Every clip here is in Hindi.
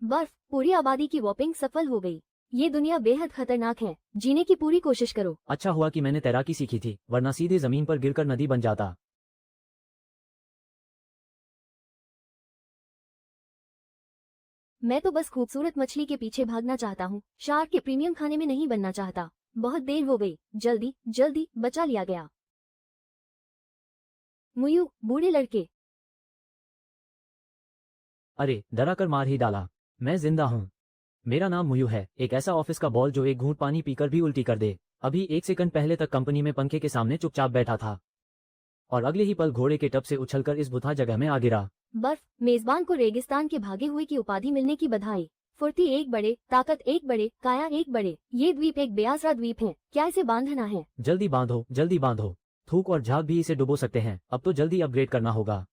बर्फ पूरी आबादी की वॉपिंग सफल हो गई। ये दुनिया बेहद खतरनाक है, जीने की पूरी कोशिश करो। अच्छा हुआ कि मैंने तैराकी सीखी थी, वरना सीधे जमीन पर गिरकर नदी बन जाता। मैं तो बस खूबसूरत मछली के पीछे भागना चाहता हूँ, शार्क के प्रीमियम खाने में नहीं बनना चाहता। बहुत देर हो गई, जल्दी जल्दी, बचा लिया गया। मुयू, बूढ़े लड़के। अरे, डरा कर मार ही डाला। मैं जिंदा हूँ। मेरा नाम मुयू है, एक ऐसा ऑफिस का बॉल जो एक घूंट पानी पीकर भी उल्टी कर दे। अभी 1 सेकंड पहले तक कंपनी में पंखे के सामने चुपचाप बैठा था, और अगले ही पल घोड़े के टब से उछलकर इस भुतहा जगह में आ गिरा। बर्फ, मेजबान को रेगिस्तान के भागे हुए की उपाधि मिलने की बधाई। फुर्ती एक बड़े, ताकत एक बड़े, काया एक बड़े। ये द्वीप एक बेआसरा द्वीप है, क्या इसे बांधना है? जल्दी बांधो, जल्दी बांधो। थूक और झाग भी इसे डुबो सकते हैं, अब तो जल्दी अपग्रेड करना होगा।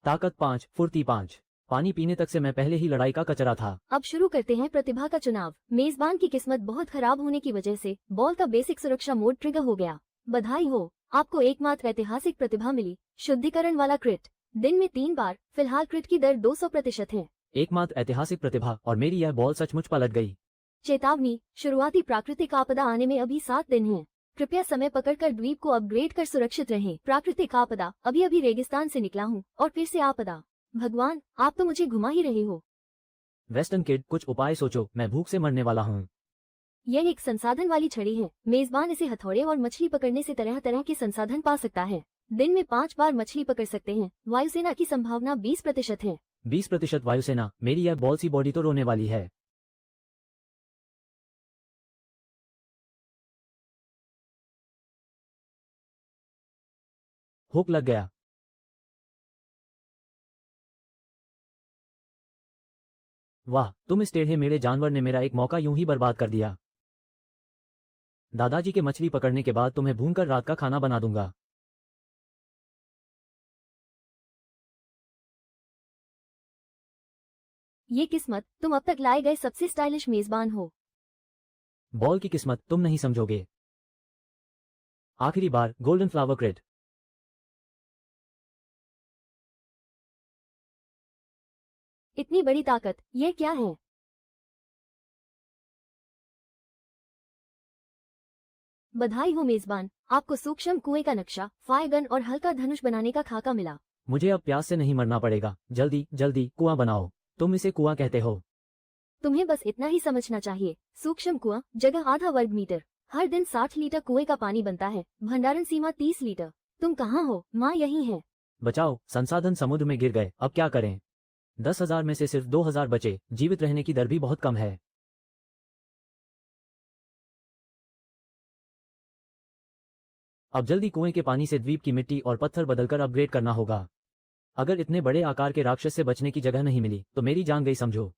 ताकत 5, फुर्ती 5। पानी पीने तक से मैं पहले ही लड़ाई का कचरा था। अब शुरू करते हैं प्रतिभा का चुनाव। मेजबान की किस्मत बहुत खराब होने की वजह से बॉल का बेसिक सुरक्षा मोड ट्रिगर हो गया। बधाई हो, आपको एकमात्र ऐतिहासिक प्रतिभा मिली, शुद्धिकरण वाला क्रिट। दिन में 3 बार, फिलहाल क्रिट की दर 200% है। एकमात्र ऐतिहासिक प्रतिभा, और मेरी यह बॉल सचमुच पलट गई। चेतावनी, शुरुआती प्राकृतिक आपदा आने में अभी 7 दिन हैं। कृपया समय पकड़कर द्वीप को अपग्रेड कर सुरक्षित रहें। प्राकृतिक आपदा, अभी अभी रेगिस्तान से निकला हूँ और फिर से आपदा। भगवान, आप तो मुझे घुमा ही रहे हो। वेस्टर्न किड, कुछ उपाय सोचो, मैं भूख से मरने वाला हूँ। यह एक संसाधन वाली छड़ी है। मेजबान इसे हथौड़े और मछली पकड़ने से तरह तरह के संसाधन पा सकता है। दिन में 5 बार मछली पकड़ सकते हैं। वायुसेना की संभावना 20% है। 20% वायुसेना, मेरी यह बॉल सी बॉडी तो रोने वाली है। हुक लग गया। वाह, तुम इस टेढ़े मेढ़े जानवर ने मेरा एक मौका यूं ही बर्बाद कर दिया। दादाजी के मछली पकड़ने के बाद तुम्हें भूनकर रात का खाना बना दूंगा। ये किस्मत, तुम अब तक लाए गए सबसे स्टाइलिश मेजबान हो। बॉल की किस्मत तुम नहीं समझोगे। आखिरी बार, गोल्डन फ्लावर क्रेड। इतनी बड़ी ताकत, यह क्या है? बधाई हो मेजबान, आपको सूक्ष्म कुएं का नक्शा, फायर गन और हल्का धनुष बनाने का खाका मिला। मुझे अब प्यास से नहीं मरना पड़ेगा। जल्दी जल्दी कुआं बनाओ। तुम इसे कुआं कहते हो। तुम्हें बस इतना ही समझना चाहिए। सूक्ष्म कुआं, जगह आधा वर्ग मीटर। हर दिन 60 लीटर कुएं का पानी बनता है। भंडारण सीमा 30 लीटर। तुम कहाँ हो? माँ यही है। बचाओ, संसाधन समुद्र में गिर गए, अब क्या करें? 10,000 में से सिर्फ 2,000 बचे, जीवित रहने की दर भी बहुत कम है। अब जल्दी कुएं के पानी से द्वीप की मिट्टी और पत्थर बदलकर अपग्रेड करना होगा। अगर इतने बड़े आकार के राक्षस से बचने की जगह नहीं मिली तो मेरी जान गई, समझो।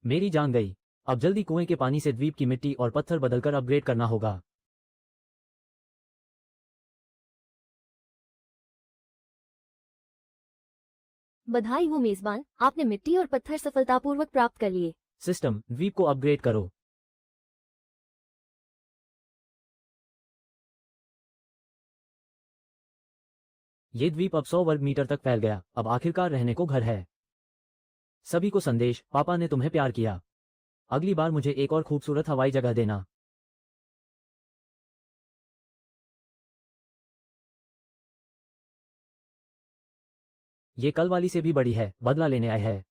मेरी जान गई। अब जल्दी कुएं के पानी से द्वीप की मिट्टी और पत्थर बदलकर अपग्रेड करना होगा। बधाई हो मेजबान, आपने मिट्टी और पत्थर सफलतापूर्वक प्राप्त कर लिए। सिस्टम, द्वीप को अपग्रेड करो। ये द्वीप अब 100 वर्ग मीटर तक फैल गया, अब आखिरकार रहने को घर है। सभी को संदेश, पापा ने तुम्हें प्यार किया। अगली बार मुझे एक और खूबसूरत हवाई जगह देना। ये कल वाली से भी बड़ी है, बदला लेने आए है।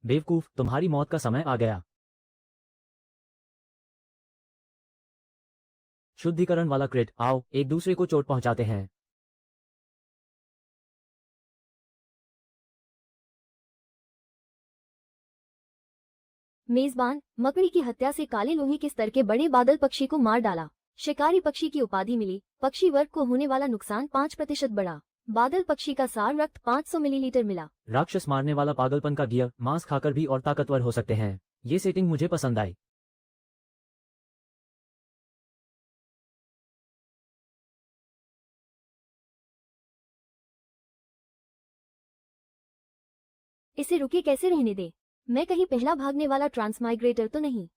बेवकूफ, तुम्हारी मौत का समय आ गया। शुद्धिकरण वाला क्रिट, आओ एक दूसरे को चोट पहुंचाते हैं। मेजबान, मकड़ी की हत्या से काले लोहे के स्तर के बड़े बादल पक्षी को मार डाला। शिकारी पक्षी की उपाधि मिली। पक्षी वर्ग को होने वाला नुकसान 5% बढ़ा। बादल पक्षी का सार रक्त 500 मिलीलीटर मिला। राक्षस मारने वाला पागलपन का गियर, मांस खाकर भी और ताकतवर हो सकते हैं। ये सेटिंग मुझे पसंद आई। इसे रुके कैसे रहने दे? मैं कहीं पहला भागने वाला ट्रांसमाइग्रेटर तो नहीं?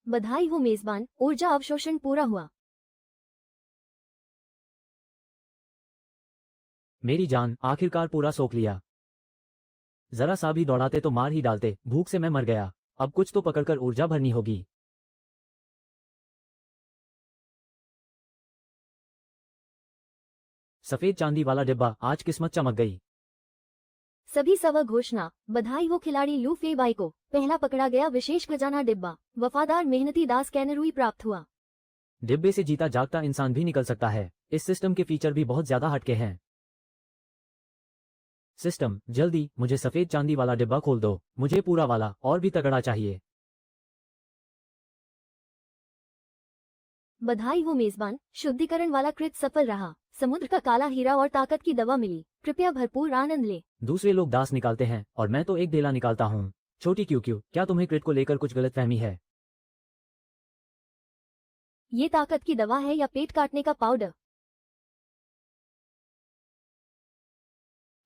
बधाई हो मेजबान, ऊर्जा अवशोषण पूरा हुआ। मेरी जान, आखिरकार पूरा सोख लिया। जरा सा भी दौड़ाते तो मार ही डालते, भूख से मैं मर गया। अब कुछ तो पकड़कर ऊर्जा भरनी होगी। सफेद चांदी वाला डिब्बा, आज किस्मत चमक गई। सभी सवा घोषणा, बधाई हो खिलाड़ी लू फेबाई को, पहला पकड़ा गया विशेष खजाना डिब्बा, वफादार मेहनती दास कैनरुई प्राप्त हुआ। डिब्बे से जीता जागता इंसान भी निकल सकता है। इस सिस्टम के फीचर भी बहुत ज्यादा हटके हैं। सिस्टम, जल्दी मुझे सफेद चांदी वाला डिब्बा खोल दो। मुझे पूरा वाला और भी तगड़ा चाहिए। बधाई हो मेजबान, शुद्धिकरण वाला कृत सफल रहा। समुद्र का काला हीरा और ताकत की दवा मिली, कृपया भरपूर आनंद ले। दूसरे लोग दास निकालते हैं और मैं तो एक डेला निकालता हूँ। छोटी क्यों क्यों, क्या तुम्हें क्रिट को लेकर कुछ गलतफहमी है? ये ताकत की दवा है या पेट काटने का पाउडर?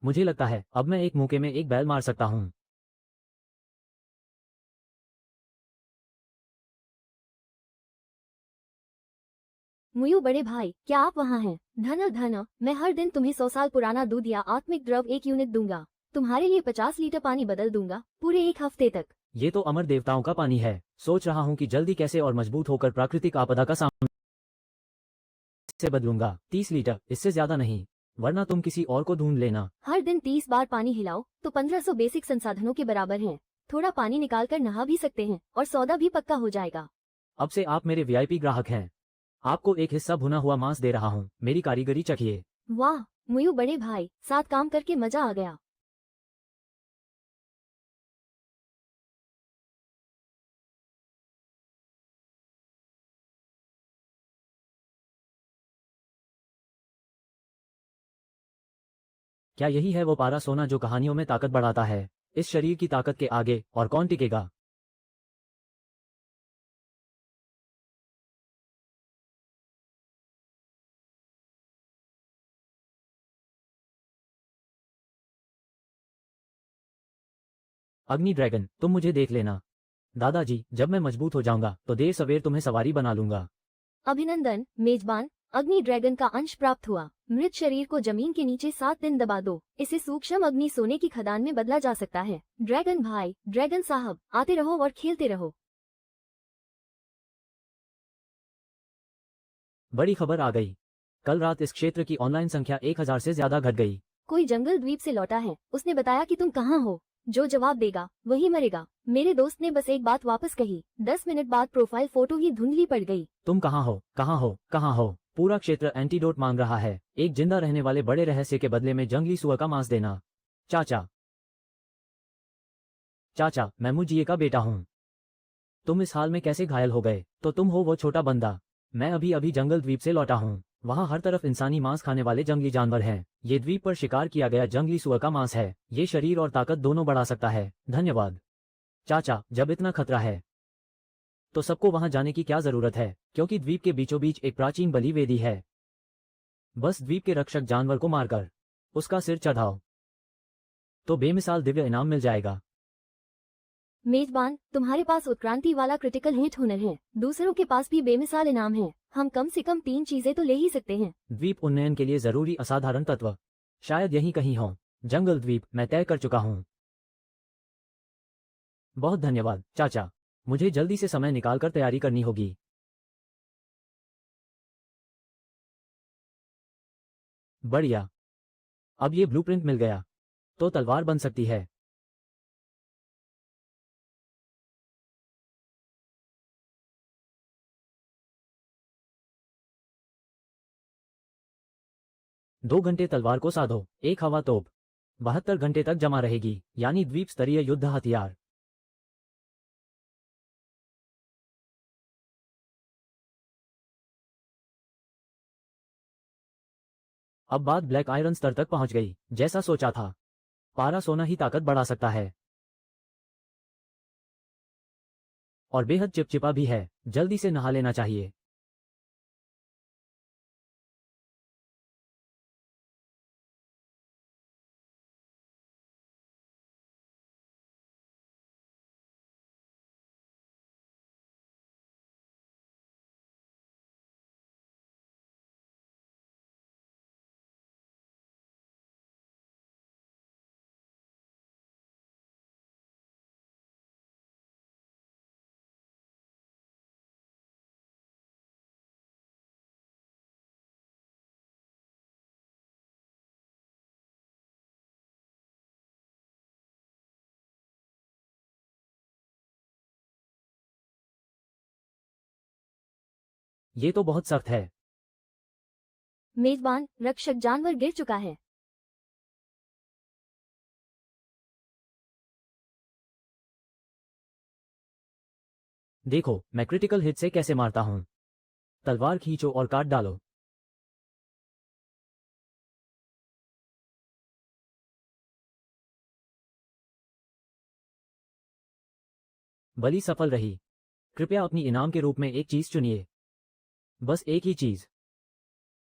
मुझे लगता है अब मैं एक मौके में एक बैल मार सकता हूँ। मुयू बड़े भाई, क्या आप वहाँ हैं? धन, मैं हर दिन तुम्हें 100 साल पुराना दूध या आत्मिक द्रव 1 यूनिट दूंगा। तुम्हारे लिए 50 लीटर पानी बदल दूंगा, पूरे 1 हफ्ते तक। ये तो अमर देवताओं का पानी है। सोच रहा हूँ कि जल्दी कैसे और मजबूत होकर प्राकृतिक आपदा का सामना से बदलूंगा। 30 लीटर, इससे ज्यादा नहीं, वरना तुम किसी और को ढूंढ लेना। हर दिन 30 बार पानी हिलाओ तो 1500 बेसिक संसाधनों के बराबर है। थोड़ा पानी निकाल कर नहा भी सकते हैं और सौदा भी पक्का हो जाएगा। अब से आप मेरे वीआईपी ग्राहक हैं। आपको एक हिस्सा भुना हुआ मांस दे रहा हूँ। मेरी कारीगरी चखिए। वाह मुयू बड़े भाई, साथ काम करके मजा आ गया। क्या यही है वो पारा सोना जो कहानियों में ताकत बढ़ाता है? इस शरीर की ताकत के आगे और कौन टिकेगा? अग्नि ड्रैगन, तुम मुझे देख लेना। दादाजी, जब मैं मजबूत हो जाऊंगा तो देर सवेर तुम्हें सवारी बना लूंगा। अभिनंदन मेजबान, अग्नि ड्रैगन का अंश प्राप्त हुआ। मृत शरीर को जमीन के नीचे 7 दिन दबा दो। इसे सूक्ष्म अग्नि सोने की खदान में बदला जा सकता है। ड्रैगन भाई, ड्रैगन साहब, आते रहो और खेलते रहो। बड़ी खबर आ गई। कल रात इस क्षेत्र की ऑनलाइन संख्या 1000 से ज्यादा घट गई। कोई जंगल द्वीप से लौटा है, उसने बताया कि तुम कहाँ हो। जो जवाब देगा वही मरेगा। मेरे दोस्त ने बस एक बात वापस कही। 10 मिनट बाद प्रोफाइल फोटो ही धुंधली पड़ गई। तुम कहाँ हो, कहाँ हो, कहाँ हो? पूरा क्षेत्र एंटीडोट मांग रहा है। एक जिंदा रहने वाले बड़े रहस्य के बदले में जंगली सुअर का मांस देना। चाचा, चाचा, मैं मुझिए का बेटा हूँ। तुम इस हाल में कैसे घायल हो गए? तो तुम हो वो छोटा बंदा। मैं अभी अभी जंगल द्वीप से लौटा हूँ। वहाँ हर तरफ इंसानी मांस खाने वाले जंगली जानवर हैं। ये द्वीप पर शिकार किया गया जंगली सुअर का मांस है। ये शरीर और ताकत दोनों बढ़ा सकता है। धन्यवाद चाचा। जब इतना खतरा है तो सबको वहां जाने की क्या जरूरत है, क्योंकि द्वीप के बीचों बीच एक प्राचीन बलि वेदी है। बस द्वीप के रक्षक जानवर को मारकर उसका सिर चढ़ाओ तो बेमिसाल दिव्य इनाम मिल जाएगा। मेजबान, तुम्हारे पास उत्क्रांति वाला क्रिटिकल हिट हुनर है। दूसरों के पास भी बेमिसाल इनाम है। हम कम से कम 3 चीजें तो ले ही सकते हैं। द्वीप उन्नयन के लिए जरूरी असाधारण तत्व शायद यहीं कहीं हो। जंगल द्वीप मैं तय कर चुका हूँ। बहुत धन्यवाद चाचा। मुझे जल्दी से समय निकालकर तैयारी करनी होगी। बढ़िया, अब ये ब्लूप्रिंट मिल गया तो तलवार बन सकती है। दो घंटे तलवार को साधो। एक हवा तोप 72 घंटे तक जमा रहेगी, यानी द्वीप स्तरीय युद्ध हथियार। अब बात ब्लैक आयरन स्तर तक पहुंच गई। जैसा सोचा था, पारा सोना ही ताकत बढ़ा सकता है और बेहद चिपचिपा भी है। जल्दी से नहा लेना चाहिए। ये तो बहुत सख्त है। मेजबान, रक्षक जानवर गिर चुका है। देखो मैं क्रिटिकल हिट से कैसे मारता हूं। तलवार खींचो और काट डालो। बलि सफल रही। कृपया अपनी इनाम के रूप में एक चीज चुनिए। बस एक ही चीज।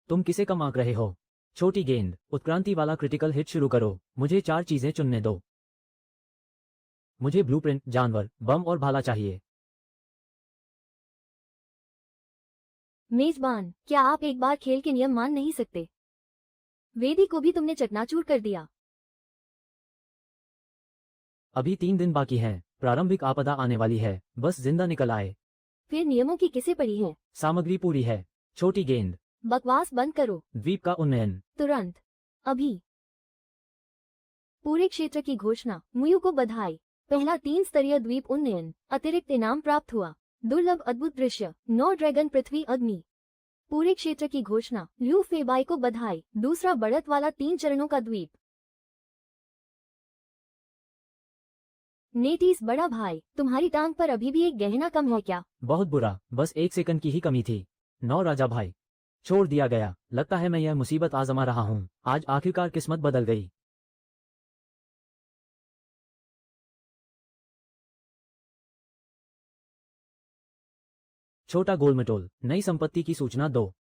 तुम किसे कम आंक रहे हो? छोटी गेंद, उत्क्रांति वाला क्रिटिकल हिट शुरू करो। मुझे 4 चीजें चुनने दो। मुझे ब्लूप्रिंट, जानवर, बम और भाला चाहिए। मेजबान, क्या आप एक बार खेल के नियम मान नहीं सकते? वेदी को भी तुमने चकनाचूर कर दिया। अभी 3 दिन बाकी हैं। प्रारंभिक आपदा आने वाली है, बस जिंदा निकल आए। फिर नियमों की किसे पड़ी है? सामग्री पूरी है। छोटी गेंद। बकवास बंद करो, द्वीप का उन्नयन। तुरंत, अभी। पूरे क्षेत्र की घोषणा। मुयू को बधाई। पहला 3 स्तरीय द्वीप उन्नयन। अतिरिक्त इनाम प्राप्त हुआ। दुर्लभ अद्भुत दृश्य। 9 ड्रैगन पृथ्वी अग्नि। पूरे क्षेत्र की घोषणा। ल्यू फेबाई को बधाई। दूसरा बढ़त वाला 3 चरणों का द्वीप। नेटीज बड़ा भाई, तुम्हारी टांग पर अभी भी एक गहना कम है क्या? बहुत बुरा, बस 1 सेकंड की ही कमी थी। 9 राजा भाई। छोड़ दिया गया। लगता है मैं यह मुसीबत आजमा रहा हूँ। आज आखिरकार किस्मत बदल गई। छोटा गोलमटोल, नई संपत्ति की सूचना दो।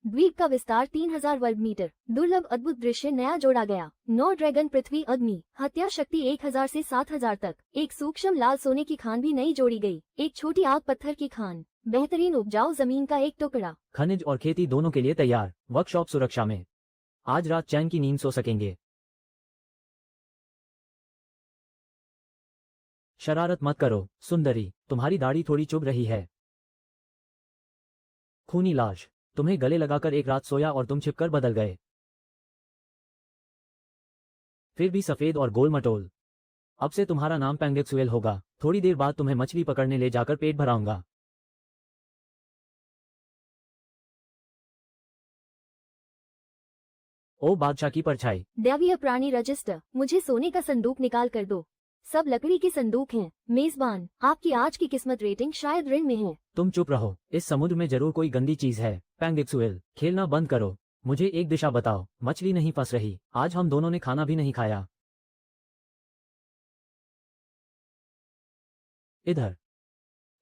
द्वीप का विस्तार 3000 वर्ग मीटर। दुर्लभ अद्भुत दृश्य नया जोड़ा गया। 9 ड्रैगन पृथ्वी अग्नि। हत्या शक्ति 1000 से 7000 तक। एक सूक्ष्म लाल सोने की खान भी नई जोड़ी गई। एक छोटी आग पत्थर की खान। बेहतरीन उपजाऊ जमीन का एक टुकड़ा। खनिज और खेती दोनों के लिए तैयार। वर्कशॉप सुरक्षा में। आज रात चैन की नींद सो सकेंगे। शरारत मत करो सुंदरी, तुम्हारी दाढ़ी थोड़ी चुभ रही है। खूनी लाश। तुम्हें गले लगाकर एक रात सोया और तुम छिपकर बदल गए। फिर भी सफेद और गोल मटोल। अब से तुम्हारा नाम पैंगेक्सुएल होगा। थोड़ी देर बाद तुम्हें मछली पकड़ने ले जाकर पेट भराऊंगा। ओ बादशाह की परछाई। दैवीय प्राणी रजिस्टर। मुझे सोने का संदूक निकाल कर दो। सब लकड़ी के संदूक हैं। मेजबान, आपकी आज की किस्मत रेटिंग शायद ऋण में है। तुम चुप रहो, इस समुद्र में जरूर कोई गंदी चीज है। पैंगेक्सुएल, खेलना बंद करो। मुझे एक दिशा बताओ। मछली नहीं फंस रही। आज हम दोनों ने खाना भी नहीं खाया। इधर।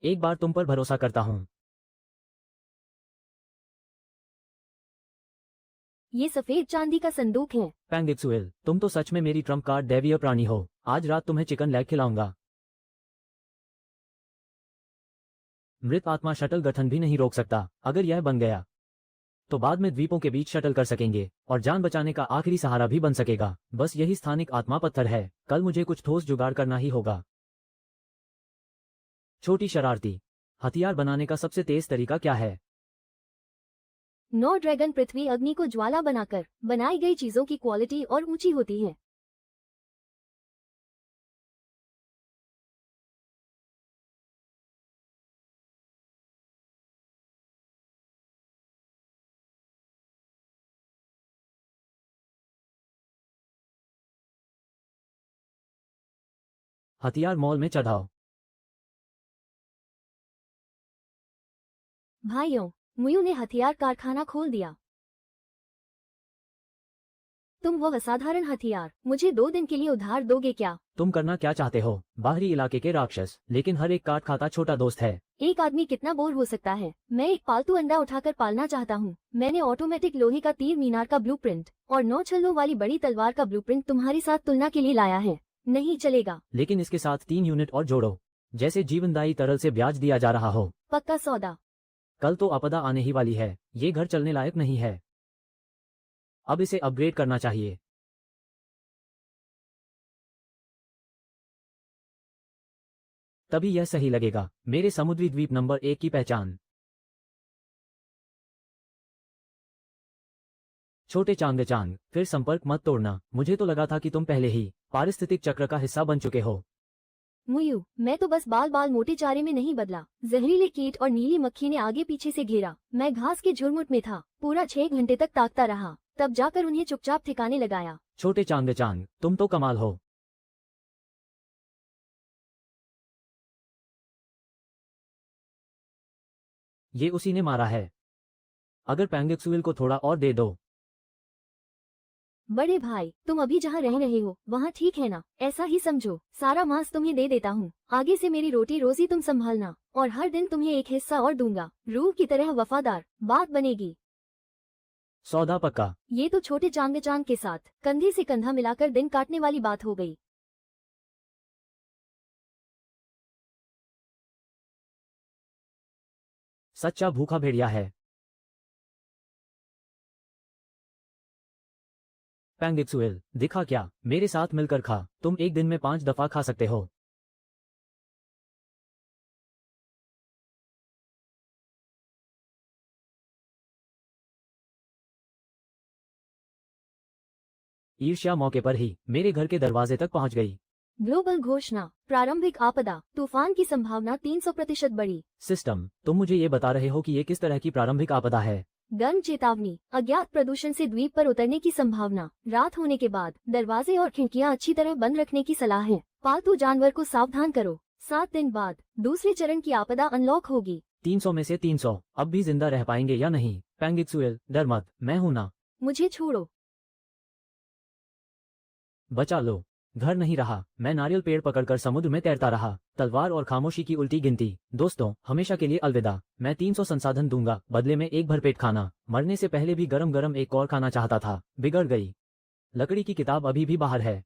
एक बार तुम पर भरोसा करता हूँ। ये सफेद चांदी का संदूक है। पैंगेक्सुएल, तुम तो सच में मेरी ट्रम्प कार्ड दैवीय प्राणी हो। आज रात तुम्हें चिकन लेग खिलाऊंगा। मृत आत्मा शटल गठन भी नहीं रोक सकता। अगर यह बन गया तो बाद में द्वीपों के बीच शटल कर सकेंगे और जान बचाने का आखिरी सहारा भी बन सकेगा। बस यही स्थानिक आत्मा पत्थर है। कल मुझे कुछ ठोस जुगाड़ करना ही होगा। छोटी शरारती। हथियार बनाने का सबसे तेज तरीका क्या है? 9 ड्रैगन पृथ्वी अग्नि को ज्वाला बनाकर बनाई गई चीजों की क्वालिटी और ऊंची होती है। हथियार मॉल में चढ़ाओ। भाइयों, मुयू ने हथियार कारखाना खोल दिया। तुम वो असाधारण हथियार मुझे 2 दिन के लिए उधार दोगे क्या? तुम करना क्या चाहते हो? बाहरी इलाके के राक्षस, लेकिन हर एक काट खाता छोटा दोस्त है। एक आदमी कितना बोर हो सकता है? मैं एक पालतू अंडा उठाकर पालना चाहता हूँ। मैंने ऑटोमेटिक लोहे का तीर मीनार का ब्लूप्रिंट और 9 छल्लों वाली बड़ी तलवार का ब्लूप्रिंट तुम्हारे साथ तुलना के लिए लाया है। नहीं चलेगा। लेकिन इसके साथ 3 यूनिट और जोड़ो, जैसे जीवनदायी तरल से ब्याज दिया जा रहा हो। पक्का सौदा। कल तो आपदा आने ही वाली है। ये घर चलने लायक नहीं है। अब इसे अपग्रेड करना चाहिए। तभी यह सही लगेगा। मेरे समुद्री द्वीप नंबर 1 की पहचान। छोटे चांग, फिर संपर्क मत तोड़ना। मुझे तो लगा था कि तुम पहले ही पारिस्थितिक चक्र का हिस्सा बन चुके हो। मुयू, मैं तो बस बाल बाल मोटे चारे में नहीं बदला। जहरीले कीट और नीली मक्खी ने आगे पीछे से घेरा। मैं घास के झुरमुट में था। पूरा 6 घंटे तक ताकता रहा, तब जाकर उन्हें चुपचाप ठिकाने लगाया। छोटे चांग, तुम तो कमाल हो। ये उसी ने मारा है। अगर पैंगेक्सुएल को थोड़ा और दे दो। बड़े भाई, तुम अभी जहाँ रह रहे हो वहाँ ठीक है ना? ऐसा ही समझो, सारा मांस तुम्हें दे देता हूँ। आगे से मेरी रोटी रोजी तुम संभालना, और हर दिन तुम्हें एक हिस्सा और दूंगा। रूह की तरह वफादार, बात बनेगी। सौदा पक्का। ये तो छोटे चांग के साथ कंधे से कंधा मिलाकर दिन काटने वाली बात हो गई। सच्चा भूखा भेड़िया है। पैंगेक्सुएल, दिखा क्या? मेरे साथ मिलकर खा, तुम एक दिन में 5 दफा खा सकते हो। ईर्ष्या मौके पर ही मेरे घर के दरवाजे तक पहुंच गई। ग्लोबल घोषणा, प्रारंभिक आपदा, तूफान की संभावना 300% बढ़ी। सिस्टम, तुम मुझे ये बता रहे हो कि ये किस तरह की प्रारंभिक आपदा है? गर्म चेतावनी, अज्ञात प्रदूषण से द्वीप पर उतरने की संभावना। रात होने के बाद दरवाजे और खिड़कियां अच्छी तरह बंद रखने की सलाह है। पालतू जानवर को सावधान करो। 7 दिन बाद दूसरे चरण की आपदा अनलॉक होगी। 300 में से 300 अब भी जिंदा रह पाएंगे या नहीं? पैंगेक्सुएल, डर मत, मैं हूं ना। मुझे छोड़ो। बचा लो। घर नहीं रहा, मैं नारियल पेड़ पकड़कर समुद्र में तैरता रहा, तलवार और खामोशी की उल्टी गिनती। दोस्तों, हमेशा के लिए अलविदा। मैं 300 संसाधन दूंगा, बदले में एक भरपेट खाना। मरने से पहले भी गरम गरम एक और खाना चाहता था, बिगड़ गई। लकड़ी की किताब अभी भी बाहर है।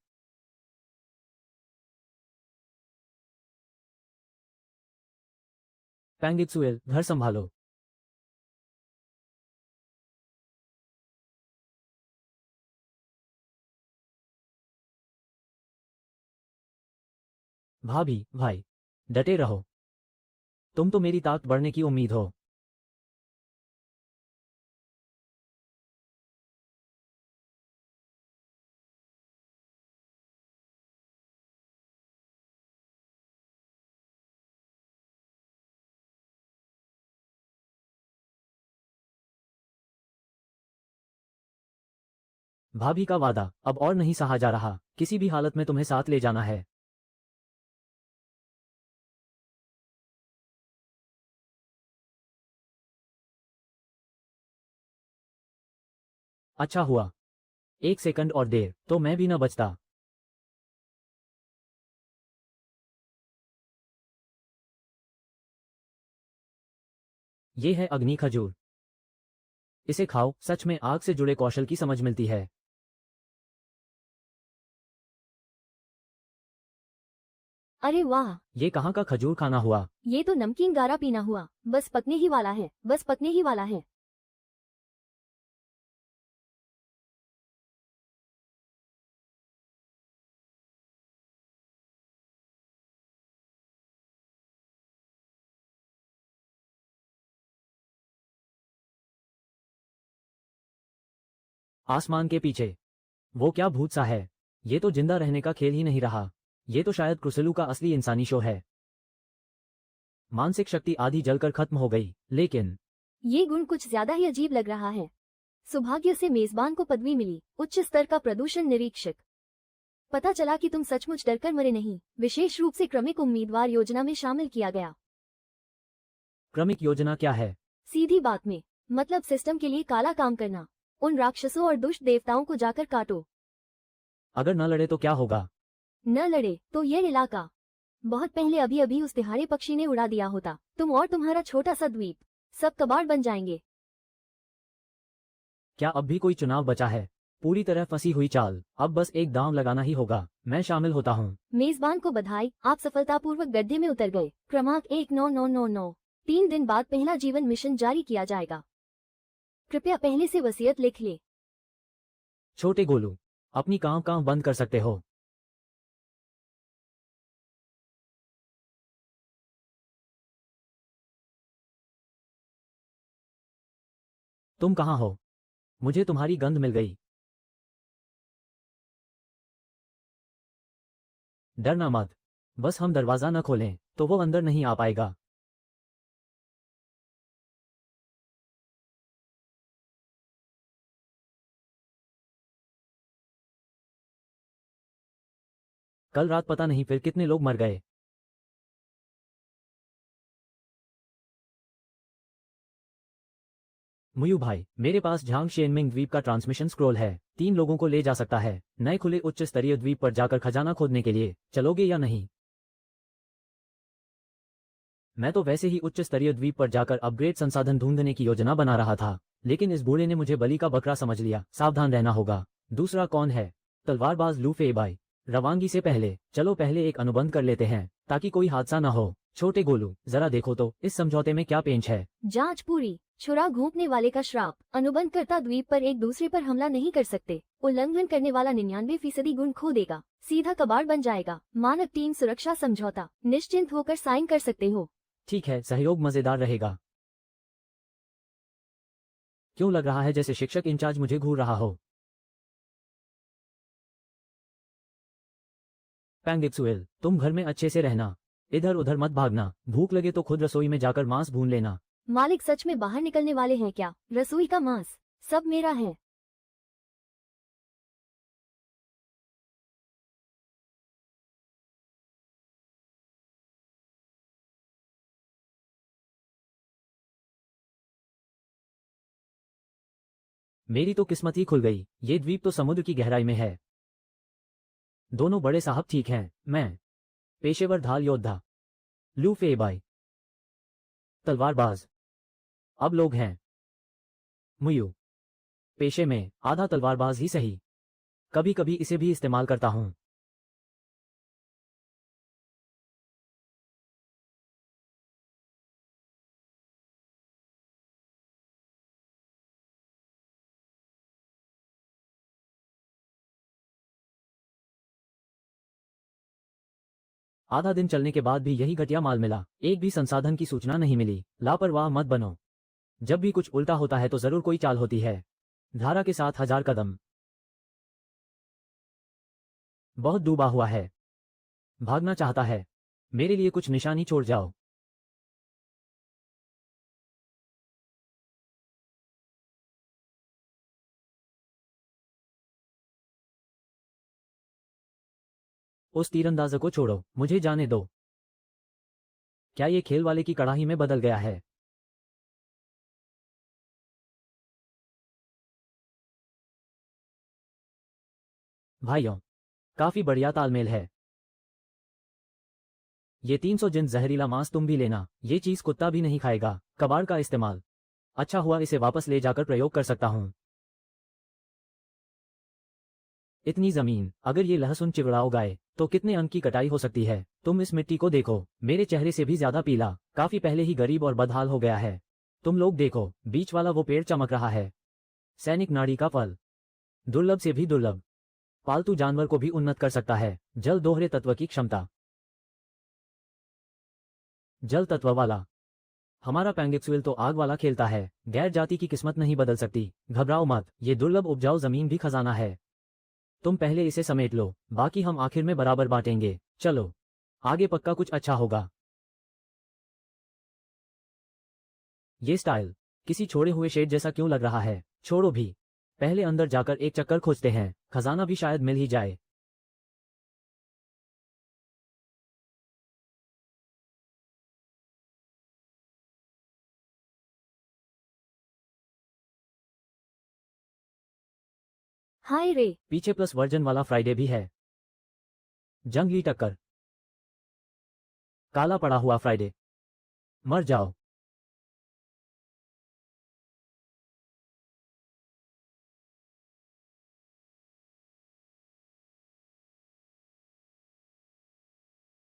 पैंगेक्सुएल, घर संभालो। भाभी, भाई, डटे रहो। तुम तो मेरी ताकत बढ़ने की उम्मीद हो। भाभी का वादा अब और नहीं सहा जा रहा, किसी भी हालत में तुम्हें साथ ले जाना है। अच्छा हुआ। 1 सेकंड और देर तो मैं भी न बचता। ये है अग्नि खजूर। इसे खाओ, सच में आग से जुड़े कौशल की समझ मिलती है। अरे वाह, ये कहाँ का खजूर खाना हुआ? ये तो नमकीन गारा पीना हुआ। बस पकने ही वाला है, बस पकने ही वाला है। आसमान के पीछे वो क्या भूत सा है? ये तो जिंदा रहने का खेल ही नहीं रहा। ये तो शायद क्रुसेलू का असली इंसानी शो है। मानसिक शक्ति आधी जलकर खत्म हो गई, लेकिन ये गुण कुछ ज्यादा ही अजीब लग रहा है। सौभाग्य से मेजबान को पदवी मिली, उच्च स्तर का प्रदूषण निरीक्षक। पता चला कि तुम सचमुच डरकर मरे नहीं, विशेष रूप से क्रमिक उम्मीदवार योजना में शामिल किया गया। क्रमिक योजना क्या है? सीधी बात में मतलब सिस्टम के लिए काला काम करना। उन राक्षसों और दुष्ट देवताओं को जाकर काटो। अगर न लड़े तो क्या होगा? न लड़े तो यह इलाका बहुत पहले अभी अभी उस तिहाड़े पक्षी ने उड़ा दिया होता। तुम और तुम्हारा छोटा सा द्वीप सब कबाड़ बन जाएंगे। क्या अब भी कोई चुनाव बचा है? पूरी तरह फंसी हुई चाल, अब बस एक दांव लगाना ही होगा। मैं शामिल होता हूँ। मेजबान को बधाई, आप सफलतापूर्वक गड्ढे में उतर गए। क्रमांक 19999। 3 दिन बाद पहला जीवन मिशन जारी किया जाएगा। कृपया पहले से वसीयत लिख ले। छोटे गोलू, अपनी काम बंद कर सकते हो। तुम कहाँ हो? मुझे तुम्हारी गंध मिल गई। डरना मत, बस हम दरवाजा न खोलें तो वो अंदर नहीं आ पाएगा। कल रात पता नहीं फिर कितने लोग मर गए। मुयू भाई, मेरे पास झांग शेनमिंग द्वीप का ट्रांसमिशन स्क्रोल है, 3 लोगों को ले जा सकता है नए खुले उच्च स्तरीय द्वीप पर जाकर खजाना खोदने के लिए। चलोगे या नहीं? मैं तो वैसे ही उच्च स्तरीय द्वीप पर जाकर अपग्रेड संसाधन ढूंढने की योजना बना रहा था, लेकिन इस बूढ़े ने मुझे बलि का बकरा समझ लिया। सावधान रहना होगा। दूसरा कौन है? तलवारबाज लू फेबाई। रवानगी से पहले चलो पहले एक अनुबंध कर लेते हैं ताकि कोई हादसा ना हो। छोटे गोलू, जरा देखो तो इस समझौते में क्या पेंच है। जांच पूरी। छुरा घोंपने वाले का श्राप। अनुबंधकर्ता द्वीप पर एक दूसरे पर हमला नहीं कर सकते। उल्लंघन करने वाला 99% गुण खो देगा, सीधा कबाड़ बन जाएगा। मानव टीम सुरक्षा समझौता। निश्चिंत होकर साइन कर सकते हो। ठीक है, सहयोग मजेदार रहेगा। क्यों लग रहा है जैसे शिक्षक इंचार्ज मुझे घूर रहा हो? पैंगिप्सुएल, तुम घर में अच्छे से रहना, इधर उधर मत भागना। भूख लगे तो खुद रसोई में जाकर मांस भून लेना। मालिक सच में बाहर निकलने वाले हैं क्या? रसोई का मांस सब मेरा है। मेरी तो किस्मत ही खुल गई। ये द्वीप तो समुद्र की गहराई में है। दोनों बड़े साहब ठीक हैं। मैं पेशेवर ढाल योद्धा लू फेबाई, तलवारबाज। अब लोग हैं मुयू, पेशे में आधा तलवारबाज ही सही, कभी कभी इसे भी इस्तेमाल करता हूं। आधा दिन चलने के बाद भी यही घटिया माल मिला, एक भी संसाधन की सूचना नहीं मिली। लापरवाह मत बनो। जब भी कुछ उल्टा होता है तो जरूर कोई चाल होती है। धारा के साथ 1000 कदम। बहुत डूबा हुआ है, भागना चाहता है। मेरे लिए कुछ निशानी छोड़ जाओ। उस तीरंदाज को छोड़ो, मुझे जाने दो। क्या ये खेल वाले की कड़ाही में बदल गया है? भाइयों, काफी बढ़िया तालमेल है। ये 300 जिन जहरीला मांस तुम भी लेना, ये चीज कुत्ता भी नहीं खाएगा। कबाड़ का इस्तेमाल। अच्छा हुआ इसे वापस ले जाकर प्रयोग कर सकता हूं। इतनी जमीन, अगर ये लहसुन चिवड़ा उगाए तो कितने अंक की कटाई हो सकती है। तुम इस मिट्टी को देखो, मेरे चेहरे से भी ज्यादा पीला, काफी पहले ही गरीब और बदहाल हो गया है। तुम लोग देखो, बीच वाला वो पेड़ चमक रहा है। सैनिक नाड़ी का फल, दुर्लभ से भी दुर्लभ। पालतू जानवर को भी उन्नत कर सकता है। जल दोहरे तत्व की क्षमता। जल तत्व वाला। हमारा पैंगिप्सुइल तो आग वाला खेलता है। गैर जाति की किस्मत नहीं बदल सकती। घबराओ मत, ये दुर्लभ उपजाऊ जमीन भी खजाना है। तुम पहले इसे समेट लो, बाकी हम आखिर में बराबर बांटेंगे। चलो, आगे पक्का कुछ अच्छा होगा। ये स्टाइल किसी छोड़े हुए शेड जैसा क्यों लग रहा है? छोड़ो भी, पहले अंदर जाकर एक चक्कर खोजते हैं, खजाना भी शायद मिल ही जाए। हाय रे। पीछे प्लस वर्जन वाला फ्राइडे भी है। जंगली टक्कर, काला पड़ा हुआ फ्राइडे। मर जाओ।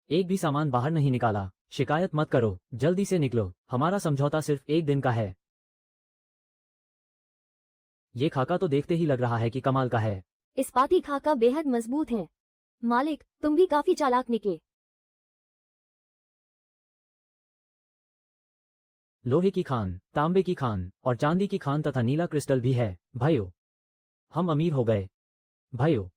एक भी सामान बाहर नहीं निकाला। शिकायत मत करो, जल्दी से निकलो, हमारा समझौता सिर्फ एक दिन का है। ये खाका तो देखते ही लग रहा है कि कमाल का है। इस्पाती खाका बेहद मजबूत है। मालिक, तुम भी काफी चालाक निकले। लोहे की खान, तांबे की खान और चांदी की खान तथा नीला क्रिस्टल भी है। भाइयों, हम अमीर हो गए। भाइयों,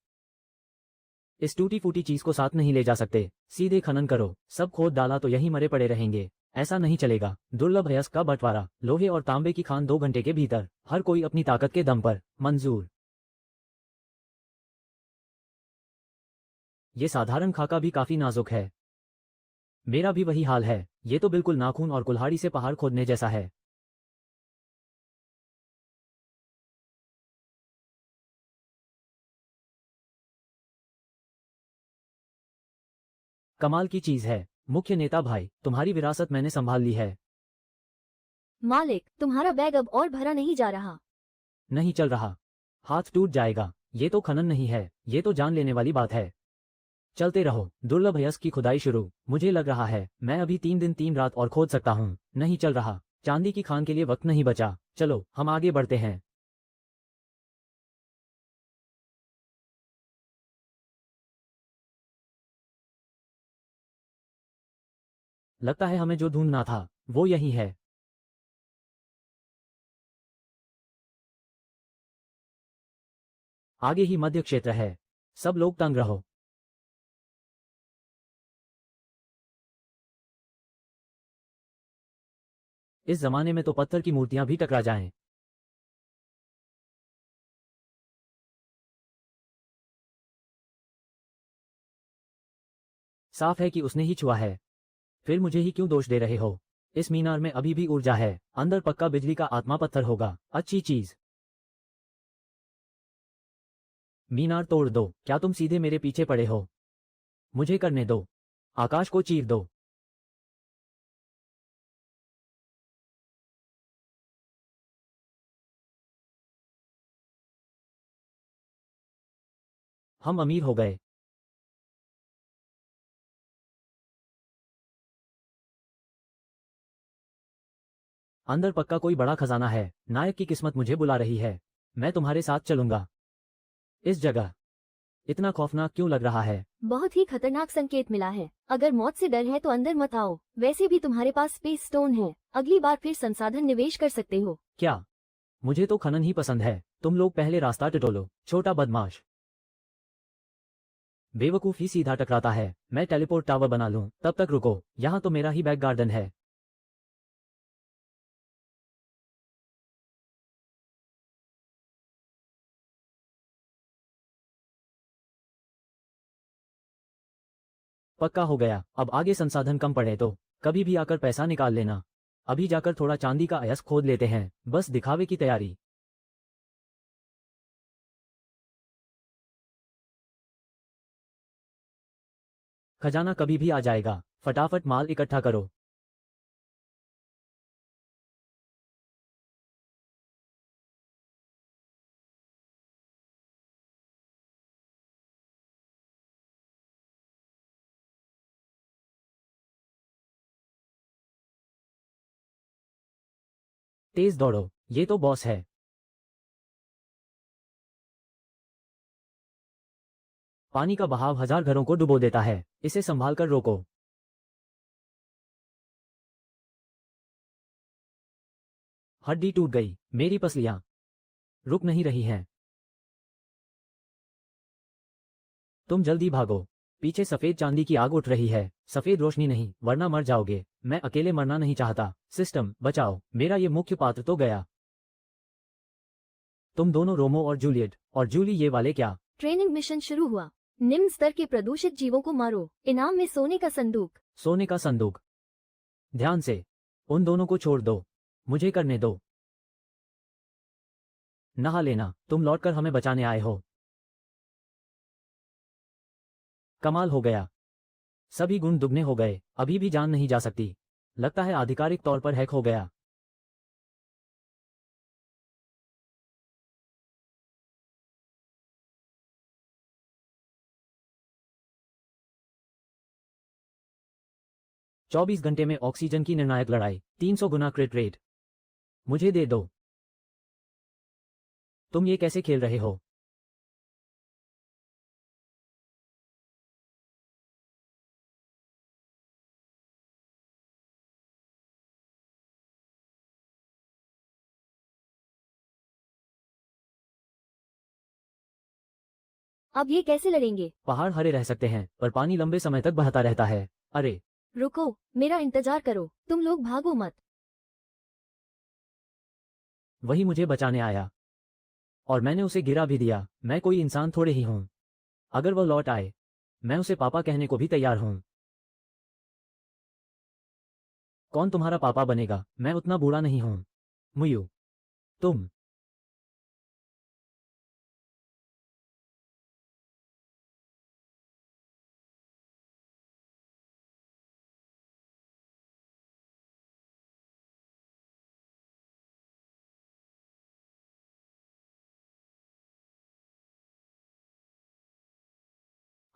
इस टूटी फूटी चीज को साथ नहीं ले जा सकते, सीधे खनन करो। सब खोद डाला तो यहीं मरे पड़े रहेंगे। ऐसा नहीं चलेगा। दुर्लभ अयस्क का बंटवारा, लोहे और तांबे की खान 2 घंटे के भीतर, हर कोई अपनी ताकत के दम पर। मंजूर। ये साधारण खाका भी काफी नाजुक है। मेरा भी वही हाल है। ये तो बिल्कुल नाखून और कुल्हाड़ी से पहाड़ खोदने जैसा है। कमाल की चीज है। मुख्य नेता भाई, तुम्हारी विरासत मैंने संभाल ली है। मालिक, तुम्हारा बैग अब और भरा नहीं जा रहा। नहीं चल रहा। हाथ टूट जाएगा। ये तो खनन नहीं है, ये तो जान लेने वाली बात है। चलते रहो। दुर्लभ अयस्क की खुदाई शुरू। मुझे लग रहा है मैं अभी 3 दिन 3 रात और खोद सकता हूँ। नहीं चल रहा। चांदी की खान के लिए वक्त नहीं बचा। चलो हम आगे बढ़ते हैं। लगता है हमें जो ढूंढना था वो यही है। आगे ही मध्य क्षेत्र है। सब लोग तंग रहो। इस जमाने में तो पत्थर की मूर्तियां भी टकरा जाएं। साफ है कि उसने ही छुआ है। फिर मुझे ही क्यों दोष दे रहे हो? इस मीनार में अभी भी ऊर्जा है। अंदर पक्का बिजली का आत्मा पत्थर होगा। अच्छी चीज। मीनार तोड़ दो। क्या तुम सीधे मेरे पीछे पड़े हो? मुझे करने दो। आकाश को चीर दो। हम अमीर हो गए। अंदर पक्का कोई बड़ा खजाना है। नायक की किस्मत मुझे बुला रही है। मैं तुम्हारे साथ चलूंगा। इस जगह इतना खौफनाक क्यों लग रहा है? बहुत ही खतरनाक संकेत मिला है। अगर मौत से डर है तो अंदर मत आओ। वैसे भी तुम्हारे पास स्पेस स्टोन है, अगली बार फिर संसाधन निवेश कर सकते हो। क्या? मुझे तो खनन ही पसंद है। तुम लोग पहले रास्ता टटोलो, छोटा बदमाश। बेवकूफ ही सीधा टकराता है। मैं टेलीपोर्ट टावर बना लूं, तब तक रुको। यहाँ तो मेरा ही बैक गार्डन है। पक्का हो गया। अब आगे संसाधन कम पड़े तो कभी भी आकर पैसा निकाल लेना। अभी जाकर थोड़ा चांदी का अयस्क खोद लेते हैं, बस दिखावे की तैयारी। खजाना कभी भी आ जाएगा। फटाफट माल इकट्ठा करो। तेज दौड़ो। ये तो बॉस है। पानी का बहाव 1000 घरों को डुबो देता है। इसे संभाल कर रोको। हड्डी टूट गई। मेरी पसलियां रुक नहीं रही हैं। तुम जल्दी भागो। पीछे सफेद चांदी की आग उठ रही है। सफेद रोशनी नहीं, वरना मर जाओगे। मैं अकेले मरना नहीं चाहता। सिस्टम बचाओ। मेरा ये मुख्य पात्र तो गया। तुम दोनों, रोमो और जूलियट। और जूली, ये वाले क्या? ट्रेनिंग मिशन शुरू हुआ। निम्न स्तर के प्रदूषित जीवों को मारो। इनाम में सोने का संदूक। सोने का संदूक। ध्यान से। उन दोनों को छोड़ दो। मुझे करने दो। नहा लेना। तुम लौटकर हमें बचाने आए हो। कमाल हो गया। सभी गुण दुगने हो गए। अभी भी जान नहीं जा सकती। लगता है आधिकारिक तौर पर हैक हो गया। चौबीस घंटे में ऑक्सीजन की निर्णायक लड़ाई। 300 गुना क्रिट रेट। मुझे दे दो। तुम ये कैसे खेल रहे हो? अब ये कैसे लड़ेंगे? पहाड़ हरे रह सकते हैं पर पानी लंबे समय तक बहता रहता है। अरे रुको, मेरा इंतजार करो, तुम लोग भागो मत। वही मुझे बचाने आया और मैंने उसे गिरा भी दिया। मैं कोई इंसान थोड़े ही हूं। अगर वह लौट आए मैं उसे पापा कहने को भी तैयार हूं। कौन तुम्हारा पापा बनेगा? मैं उतना बूढ़ा नहीं हूं। मुयू, तुम।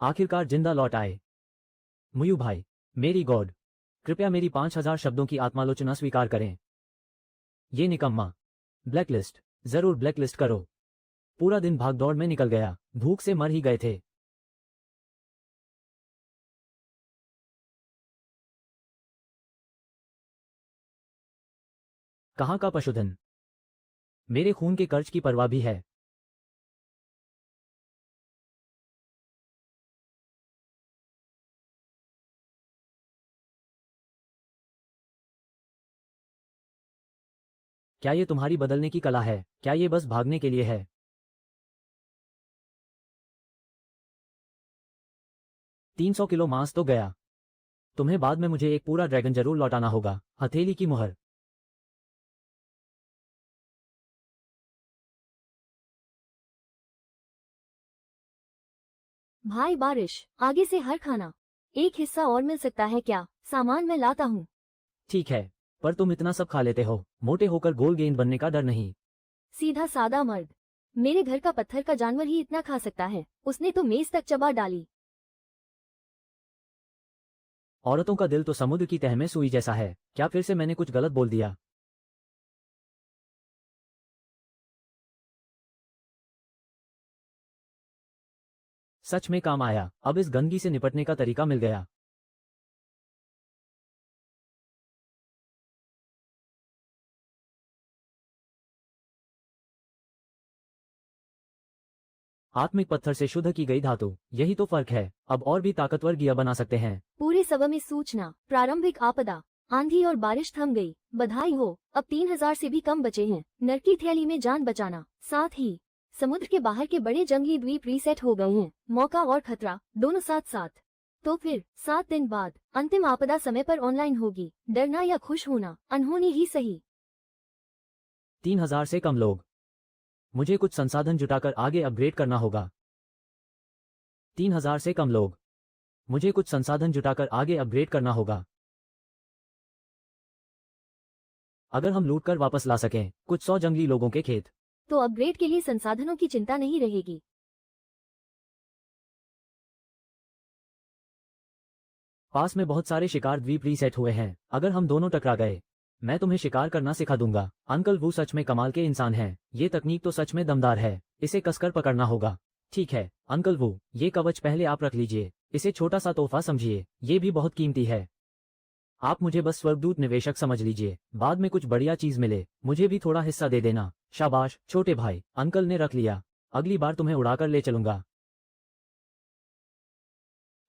आखिरकार जिंदा लौट आए। मुयू भाई, मेरी गॉड, कृपया मेरी 5,000 शब्दों की आत्मालोचना स्वीकार करें। ये निकम्मा। ब्लैकलिस्ट, जरूर ब्लैकलिस्ट करो। पूरा दिन भागदौड़ में निकल गया, भूख से मर ही गए थे। कहाँ का पशुधन? मेरे खून के कर्ज की परवाह भी है। क्या ये तुम्हारी बदलने की कला है? क्या ये बस भागने के लिए है? 300 किलो मांस तो गया। तुम्हें बाद में मुझे एक पूरा ड्रैगन जरूर लौटाना होगा। हथेली की मुहर। भाई बारिश, आगे से हर खाना। एक हिस्सा और मिल सकता है क्या? सामान मैं लाता हूँ। ठीक है, पर तुम इतना सब खा लेते हो, मोटे होकर गोल गेंद बनने का डर नहीं। सीधा सादा मर्द। मेरे घर का पत्थर का जानवर ही इतना खा सकता है, उसने तो मेज तक चबा डाली। औरतों का दिल तो समुद्र की तह में सुई जैसा है। क्या फिर से मैंने कुछ गलत बोल दिया? सच में काम आया। अब इस गंदगी से निपटने का तरीका मिल गया। आत्मिक पत्थर से शुद्ध की गई धातु, यही तो फर्क है। अब और भी ताकतवर गिया बना सकते हैं। पूरे सब में सूचना, प्रारंभिक आपदा, आंधी और बारिश थम गई। बधाई हो, अब 3,000 से भी कम बचे हैं। नरकी थैली में जान बचाना, साथ ही समुद्र के बाहर के बड़े जंगली द्वीप रीसेट हो गए हैं। मौका और खतरा दोनों साथ साथ। तो फिर 7 दिन बाद अंतिम आपदा समय पर ऑनलाइन होगी। डरना या खुश होना, अनहोनी ही सही। 3,000 से कम लोग। मुझे कुछ संसाधन जुटाकर आगे अपग्रेड करना होगा। 3,000 से कम लोग। मुझे कुछ संसाधन जुटाकर आगे अपग्रेड करना होगा। अगर हम लूट कर वापस ला सकें कुछ 100 जंगली लोगों के खेत। तो अपग्रेड के लिए संसाधनों की चिंता नहीं रहेगी। पास में बहुत सारे शिकार द्वीप रीसेट हुए हैं। अगर हम दोनों टकरा गए मैं तुम्हें शिकार करना सिखा दूंगा। अंकल वू सच में कमाल के इंसान हैं। ये तकनीक तो सच में दमदार है। इसे कसकर पकड़ना होगा। ठीक है अंकल वू, ये कवच पहले आप रख लीजिए। इसे छोटा सा तोहफा समझिए, ये भी बहुत कीमती है। आप मुझे बस स्वर्गदूत निवेशक समझ लीजिए। बाद में कुछ बढ़िया चीज मिले मुझे भी थोड़ा हिस्सा दे देना। शाबाश छोटे भाई, अंकल ने रख लिया। अगली बार तुम्हें उड़ाकर ले चलूंगा।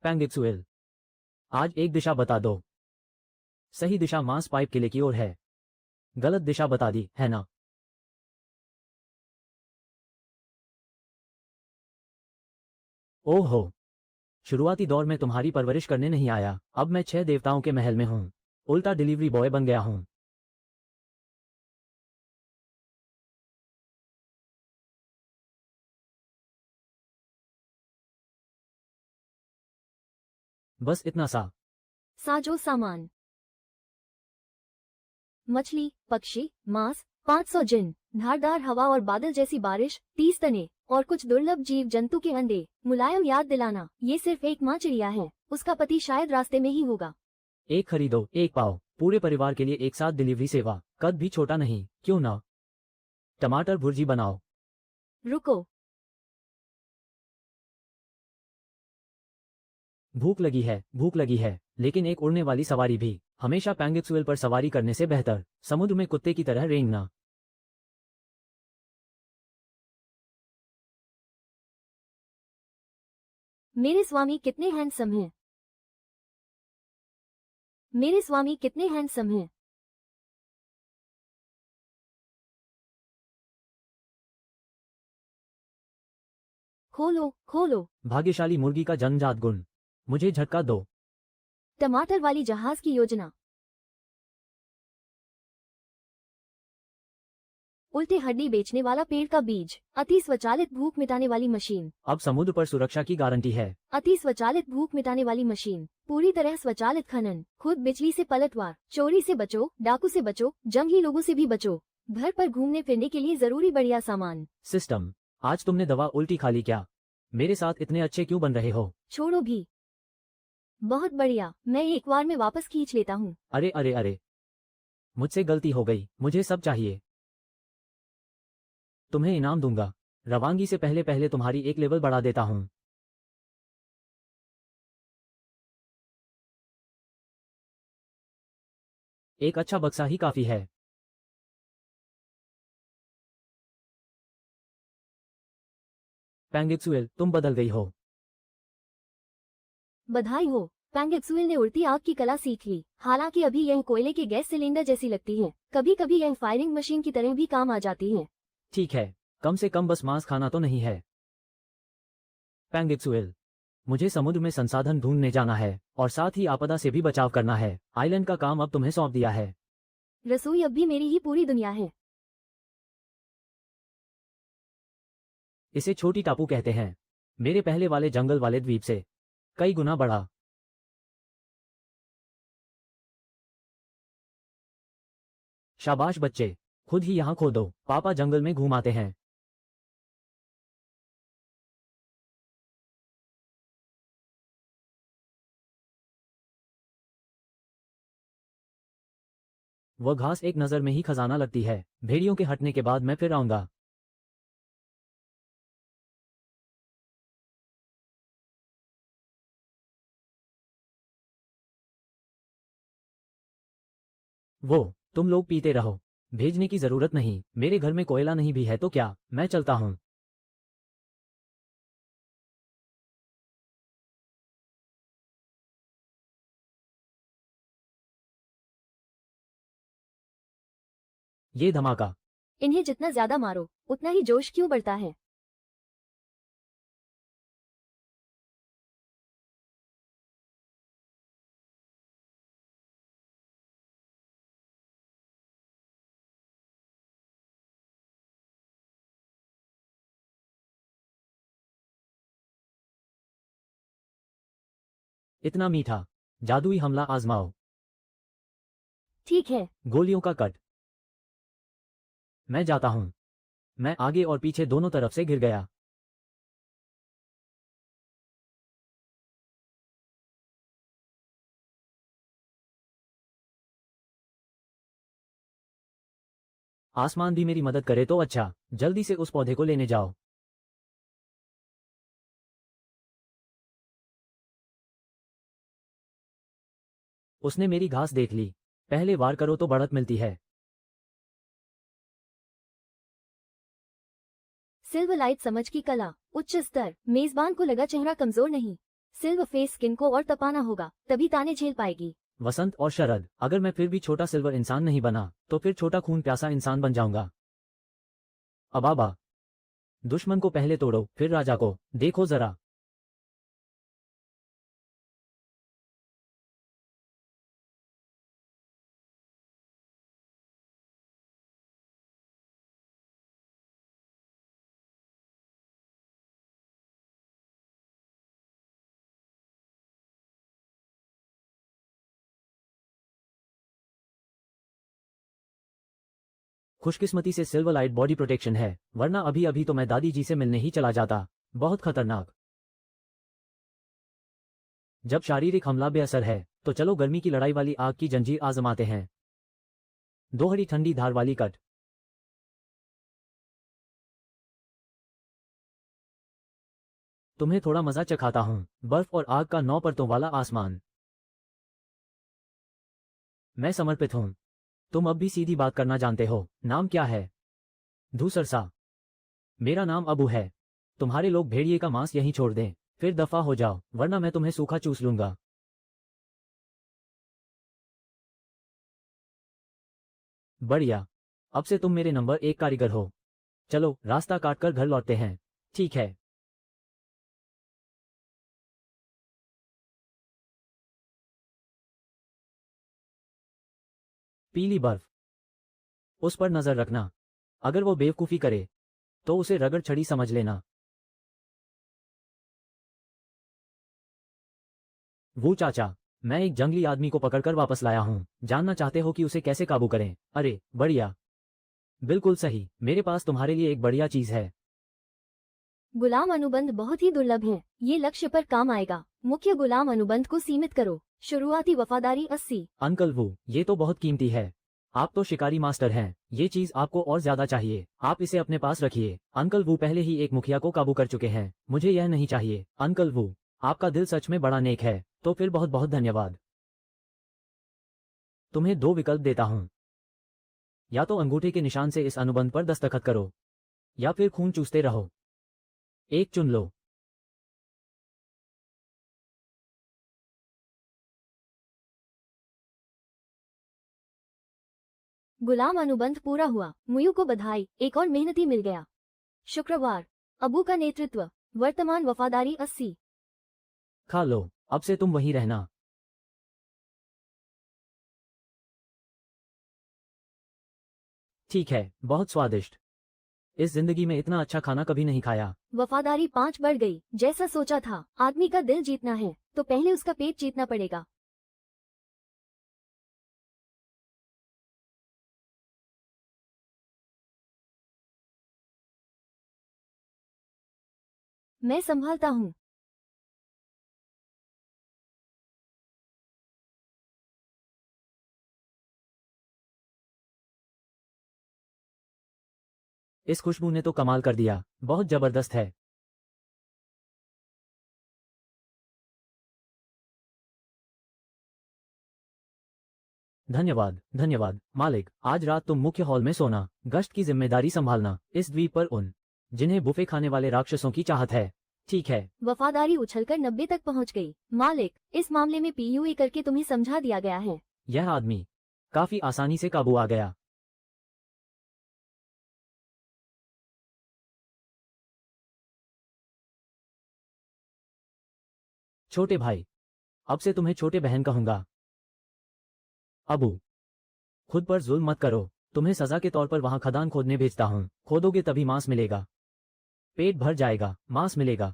पैंगिक्सुएल, आज एक दिशा बता दो। सही दिशा मांस पाइप किले की ओर है। गलत दिशा बता दी है ना? ओहो, शुरुआती दौर में तुम्हारी परवरिश करने नहीं आया। अब मैं 6 देवताओं के महल में हूं। उल्टा डिलीवरी बॉय बन गया हूं। बस इतना सा। साजो सामान, मछली, पक्षी, मांस, 500 जिन, धारदार हवा और बादल जैसी बारिश, 30 तने और कुछ दुर्लभ जीव जंतु के अंडे। मुलायम याद दिलाना, ये सिर्फ एक माँ चिड़िया है। उसका पति शायद रास्ते में ही होगा। एक खरीदो एक पाओ। पूरे परिवार के लिए एक साथ डिलीवरी सेवा। कद भी छोटा नहीं, क्यों ना? टमाटर भुर्जी बनाओ। रुको, भूख लगी है, लेकिन एक उड़ने वाली सवारी भी। हमेशा पैंगिक्सुएल पर सवारी करने से बेहतर समुद्र में कुत्ते की तरह रेंगना। मेरे स्वामी कितने हैंडसम हैं। मेरे स्वामी कितने हैंडसम हैं। खोलो खोलो। भाग्यशाली मुर्गी का जन्मजात गुण। मुझे झटका दो। टमाटर वाली जहाज की योजना। उल्टे हड्डी बेचने वाला पेड़ का बीज। अति स्वचालित भूख मिटाने वाली मशीन। अब समुद्र पर सुरक्षा की गारंटी है। अति स्वचालित भूख मिटाने वाली मशीन। पूरी तरह स्वचालित खनन। खुद बिजली से पलटवार। चोरी से बचो, डाकू से बचो, जंगली लोगों से भी बचो। घर पर घूमने फिरने के लिए जरूरी बढ़िया सामान। सिस्टम, आज तुमने दवा उल्टी खा ली क्या? मेरे साथ इतने अच्छे क्यों बन रहे हो? छोड़ो भी। बहुत बढ़िया, मैं एक बार में वापस खींच लेता हूँ। अरे अरे अरे, मुझसे गलती हो गई, मुझे सब चाहिए। तुम्हें इनाम दूंगा। रवानगी से पहले पहले तुम्हारी एक लेवल बढ़ा देता हूँ। एक अच्छा बक्सा ही काफी है। पैंगिक्सुएल, तुम बदल गई हो। बधाई हो। पैंगेक्सुएल ने उड़ती आग की कला सीख ली। हालांकि अभी यह कोयले के गैस सिलेंडर जैसी लगती है। कभी कभी यह फायरिंग मशीन की तरह भी काम आ जाती है। ठीक है, कम से कम बस मांस खाना तो नहीं है। पैंगिक्सुएल, मुझे समुद्र में संसाधन ढूंढने जाना है और साथ ही आपदा से भी बचाव करना है। आइलैंड का काम अब तुम्हें सौंप दिया है। रसोई अब भी मेरी ही पूरी दुनिया है। इसे छोटी टापू कहते हैं। मेरे पहले वाले जंगल वाले द्वीप से कई गुना बड़ा। शाबाश बच्चे, खुद ही यहाँ खोदो, पापा जंगल में घूमाते हैं। वह घास एक नजर में ही खजाना लगती है। भेड़ियों के हटने के बाद मैं फिर आऊंगा। वो, तुम लोग पीते रहो। भेजने की जरूरत नहीं। मेरे घर में कोयला नहीं भी है तो क्या, मैं चलता हूँ। ये धमाका। इन्हें जितना ज्यादा मारो उतना ही जोश क्यों बढ़ता है। इतना मीठा। जादुई हमला आजमाओ। ठीक है। गोलियों का कट। मैं जाता हूँ। मैं आगे और पीछे दोनों तरफ से गिर गया। आसमान भी मेरी मदद करे तो अच्छा। जल्दी से उस पौधे को लेने जाओ। उसने मेरी घास देख ली। पहले वार करो तो बढ़त मिलती है। सिल्वर लाइट समझ की कला उच्च स्तर। मेजबान को लगा चेहरा कमजोर नहीं। सिल्वर फेस स्किन को और तपाना होगा, तभी ताने झेल पाएगी। वसंत और शरद, अगर मैं फिर भी छोटा सिल्वर इंसान नहीं बना तो फिर छोटा खून प्यासा इंसान बन जाऊंगा। अबाबा, दुश्मन को पहले तोड़ो फिर राजा को, देखो जरा। खुशकिस्मती से सिल्वर लाइट बॉडी प्रोटेक्शन है, वरना अभी अभी तो मैं दादी जी से मिलने ही चला जाता। बहुत खतरनाक। जब शारीरिक हमला बेअसर है तो चलो गर्मी की लड़ाई वाली आग की जंजीर आजमाते हैं। दोहरी ठंडी धार वाली कट। तुम्हें थोड़ा मजा चखाता हूं। बर्फ और आग का 9 परतों वाला आसमान। मैं समर्पित हूं। तुम अब भी सीधी बात करना जानते हो। नाम क्या है? धूसरसा। मेरा नाम अबू है। तुम्हारे लोग भेड़िए का मांस यहीं छोड़ दें, फिर दफा हो जाओ, वरना मैं तुम्हें सूखा चूस लूंगा। बढ़िया, अब से तुम मेरे नंबर 1 कारीगर हो। चलो रास्ता काटकर घर लौटते हैं। ठीक है। पीली बर्फ, उस पर नजर रखना। अगर वो बेवकूफी करे तो उसे रगड़ छड़ी समझ लेना। वो चाचा, मैं एक जंगली आदमी को पकड़कर वापस लाया हूँ। जानना चाहते हो कि उसे कैसे काबू करें? अरे बढ़िया, बिल्कुल सही, मेरे पास तुम्हारे लिए एक बढ़िया चीज है। गुलाम अनुबंध बहुत ही दुर्लभ है, ये लक्ष्य पर काम आएगा। मुख्य गुलाम अनुबंध को सीमित करो। शुरुआती वफादारी 80। अंकल वो, ये तो बहुत कीमती है। आप तो शिकारी मास्टर हैं, ये चीज आपको और ज्यादा चाहिए। आप इसे अपने पास रखिए। अंकल वो पहले ही एक मुखिया को काबू कर चुके हैं, मुझे यह नहीं चाहिए। अंकल वो, आपका दिल सच में बड़ा नेक है। तो फिर बहुत बहुत धन्यवाद। तुम्हें 2 विकल्प देता हूं, या तो अंगूठे के निशान से इस अनुबंध पर दस्तखत करो, या फिर खून चूसते रहो। एक चुन लो। गुलाम अनुबंध पूरा हुआ। मुयू को बधाई, एक और मेहनती मिल गया। शुक्रवार, अबू का नेतृत्व। वर्तमान वफादारी 80। खा लो, अब से तुम वहीं रहना। ठीक है, बहुत स्वादिष्ट। इस जिंदगी में इतना अच्छा खाना कभी नहीं खाया। वफादारी 5 बढ़ गई। जैसा सोचा था, आदमी का दिल जीतना है तो पहले उसका पेट जीतना पड़ेगा। मैं संभालता हूँ। इस खुशबू ने तो कमाल कर दिया, बहुत जबरदस्त है। धन्यवाद धन्यवाद मालिक। आज रात तुम मुख्य हॉल में सोना, गश्त की जिम्मेदारी संभालना। इस द्वीप पर उन जिन्हें बुफे खाने वाले राक्षसों की चाहत है। ठीक है। वफादारी उछलकर 90 तक पहुँच गई। मालिक, इस मामले में पीयूई करके तुम्हें समझा दिया गया है। यह आदमी काफी आसानी से काबू आ गया। छोटे भाई, अब से तुम्हें छोटे बहन कहूंगा। अबू, खुद पर जुल्म मत करो। तुम्हें सजा के तौर पर वहां खदान खोदने भेजता हूं। खोदोगे तभी मांस मिलेगा। पेट भर जाएगा, मांस मिलेगा।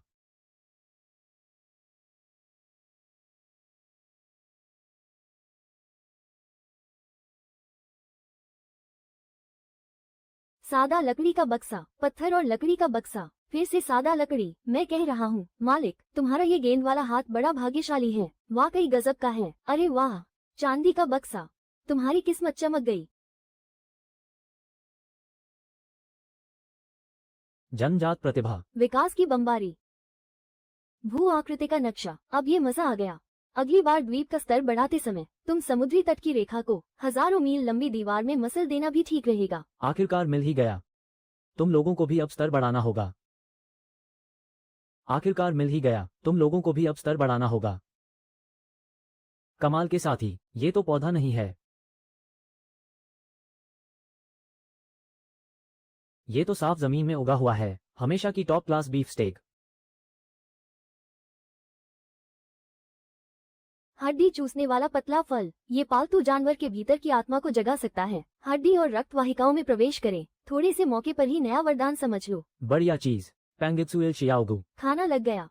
सादा लकड़ी का बक्सा, पत्थर और लकड़ी का बक्सा, फिर से सादा लकड़ी। मैं कह रहा हूँ मालिक, तुम्हारा ये गेंद वाला हाथ बड़ा भाग्यशाली है। वाकई गजब का है। अरे वाह, चांदी का बक्सा। तुम्हारी किस्मत चमक गई। जन्मजात प्रतिभा। विकास की बमबारी। भू आकृति का नक्शा। अब ये मजा आ गया। अगली बार द्वीप का स्तर बढ़ाते समय तुम समुद्री तट की रेखा को हजारों मील लंबी दीवार में मसल देना भी ठीक रहेगा। आखिरकार मिल ही गया। तुम लोगों को भी अब स्तर बढ़ाना होगा। आखिरकार मिल ही गया। तुम लोगों को भी अब स्तर बढ़ाना होगा। कमाल के साथी, ये तो पौधा नहीं है, ये तो साफ जमीन में उगा हुआ है। हमेशा की टॉप क्लास बीफ स्टेक। हड्डी चूसने वाला पतला फल। ये पालतू जानवर के भीतर की आत्मा को जगा सकता है। हड्डी और रक्त वाहिकाओं में प्रवेश करें। थोड़े से मौके पर ही नया वरदान समझ लो। बढ़िया चीज। पैंगित्सुएल शियाओगु। खाना लग गया।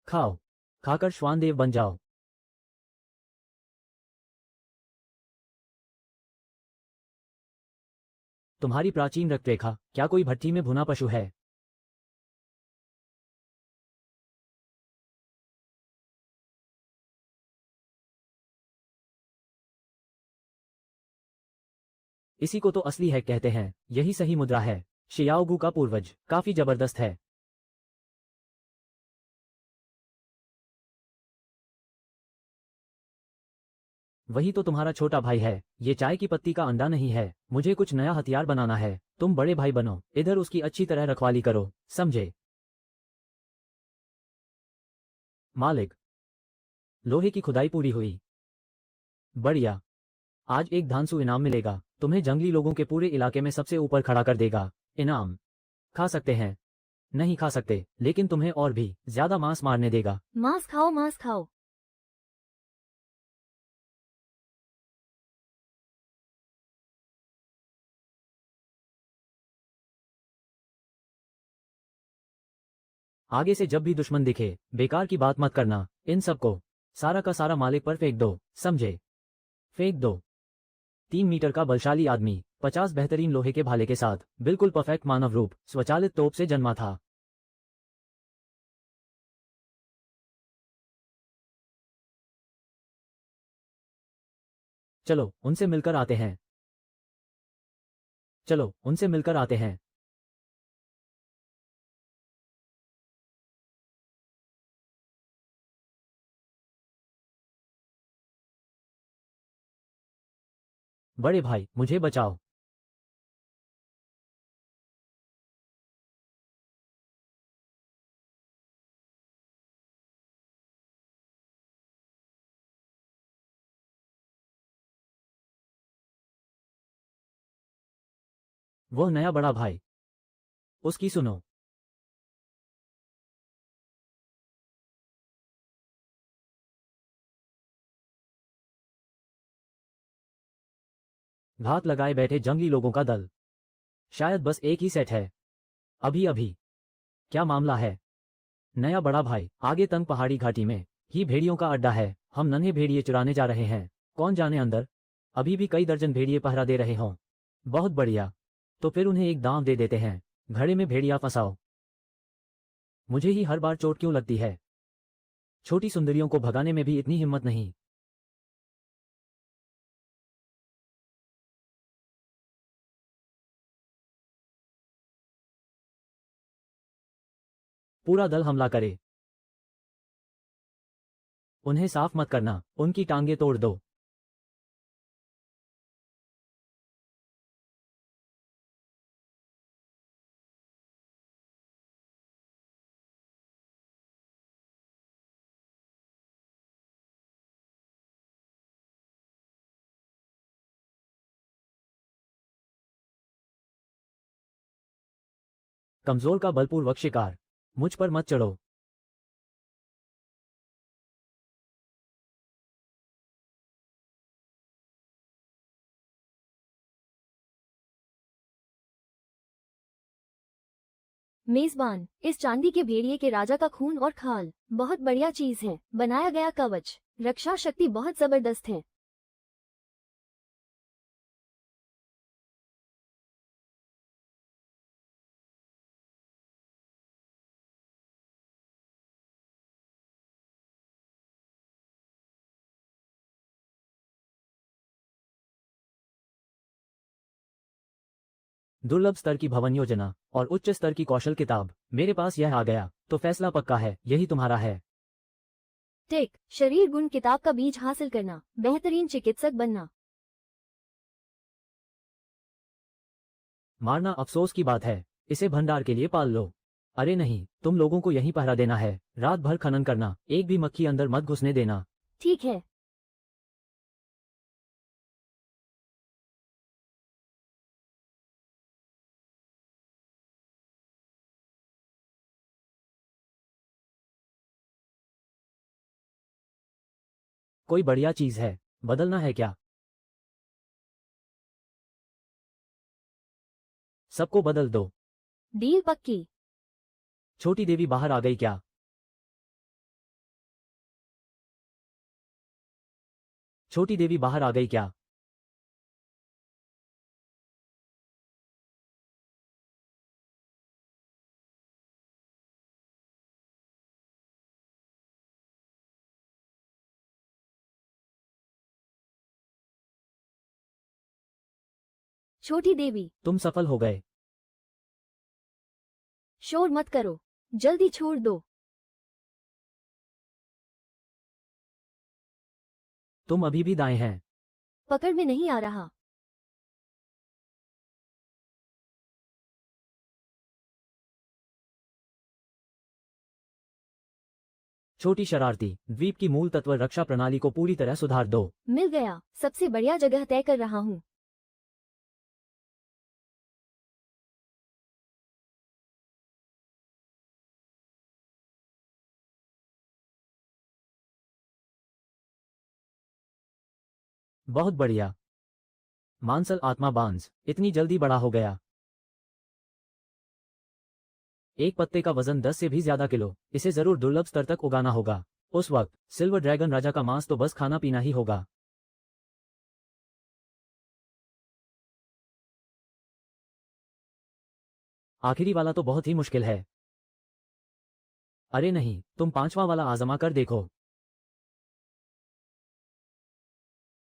खाओ, खाकर श्वानदेव बन जाओ। तुम्हारी प्राचीन रक्तरेखा, क्या कोई भट्टी में भुना पशु है? इसी को तो असली है कहते हैं। यही सही मुद्रा है। शियाओगु का पूर्वज काफी जबरदस्त है। वही तो तुम्हारा छोटा भाई है, ये चाय की पत्ती का अंडा नहीं है। मुझे कुछ नया हथियार बनाना है, तुम बड़े भाई बनो, इधर उसकी अच्छी तरह रखवाली करो, समझे? मालिक, लोहे की खुदाई पूरी हुई। बढ़िया। आज एक धांसू इनाम मिलेगा, तुम्हें जंगली लोगों के पूरे इलाके में सबसे ऊपर खड़ा कर देगा। इनाम खा सकते हैं? नहीं खा सकते, लेकिन तुम्हें और भी ज्यादा मांस मारने देगा। मांस खाओ, मांस खाओ। आगे से जब भी दुश्मन दिखे, बेकार की बात मत करना, इन सबको सारा का सारा मालिक पर फेंक दो, समझे? फेंक दो। 3 मीटर का बलशाली आदमी, 50 बेहतरीन लोहे के भाले के साथ, बिल्कुल परफेक्ट मानव रूप, स्वचालित तोप से जन्मा था। चलो उनसे मिलकर आते हैं। चलो उनसे मिलकर आते हैं। बड़े भाई, मुझे बचाओ। वह नया बड़ा भाई, उसकी सुनो। घात लगाए बैठे जंगली लोगों का दल। शायद बस एक ही सेट है। अभी अभी। क्या मामला है? नया बड़ा भाई, आगे तंग पहाड़ी घाटी में ही भेड़ियों का अड्डा है, हम नन्हे भेड़िए चुराने जा रहे हैं। कौन जाने अंदर अभी भी कई दर्जन भेड़िए पहरा दे रहे हों। बहुत बढ़िया। तो फिर उन्हें एक दांव दे देते हैं, घड़े में भेड़िया फंसाओ। मुझे ही हर बार चोट क्यों लगती है? छोटी सुंदरियों को भगाने में भी इतनी हिम्मत नहीं। पूरा दल हमला करे। उन्हें साफ मत करना, उनकी टांगे तोड़ दो। कमजोर का बलपूर्वक शिकार। मुझ पर मत चढ़ो। मेजबान, इस चांदी के भेड़िए के राजा का खून और खाल बहुत बढ़िया चीज है। बनाया गया कवच, रक्षा शक्ति बहुत जबरदस्त है। दुर्लभ स्तर की भवन योजना और उच्च स्तर की कौशल किताब, मेरे पास यह आ गया तो फैसला पक्का है, यही तुम्हारा है। टेक, शरीर गुण किताब का बीज हासिल करना, बेहतरीन चिकित्सक बनना। मारना अफसोस की बात है, इसे भंडार के लिए पाल लो। अरे नहीं, तुम लोगों को यहीं पहरा देना है, रात भर खनन करना, एक भी मक्खी अंदर मत घुसने देना। ठीक है। कोई बढ़िया चीज है, बदलना है क्या? सबको बदल दो। डील पक्की। छोटी देवी बाहर आ गई क्या? छोटी देवी बाहर आ गई क्या? छोटी देवी, तुम सफल हो गए। शोर मत करो, जल्दी छोड़ दो। तुम अभी भी दाएं हैं। पकड़ में नहीं आ रहा। छोटी शरारती, द्वीप की मूल तत्व रक्षा प्रणाली को पूरी तरह सुधार दो। मिल गया, सबसे बढ़िया जगह तय कर रहा हूँ। बहुत बढ़िया। मांसल आत्मा बांस इतनी जल्दी बड़ा हो गया। एक पत्ते का वजन 10 से भी ज्यादा किलो, इसे जरूर दुर्लभ स्तर तक उगाना होगा। उस वक्त सिल्वर ड्रैगन राजा का मांस तो बस खाना पीना ही होगा। आखिरी वाला तो बहुत ही मुश्किल है। अरे नहीं, तुम पांचवा वाला आजमा कर देखो।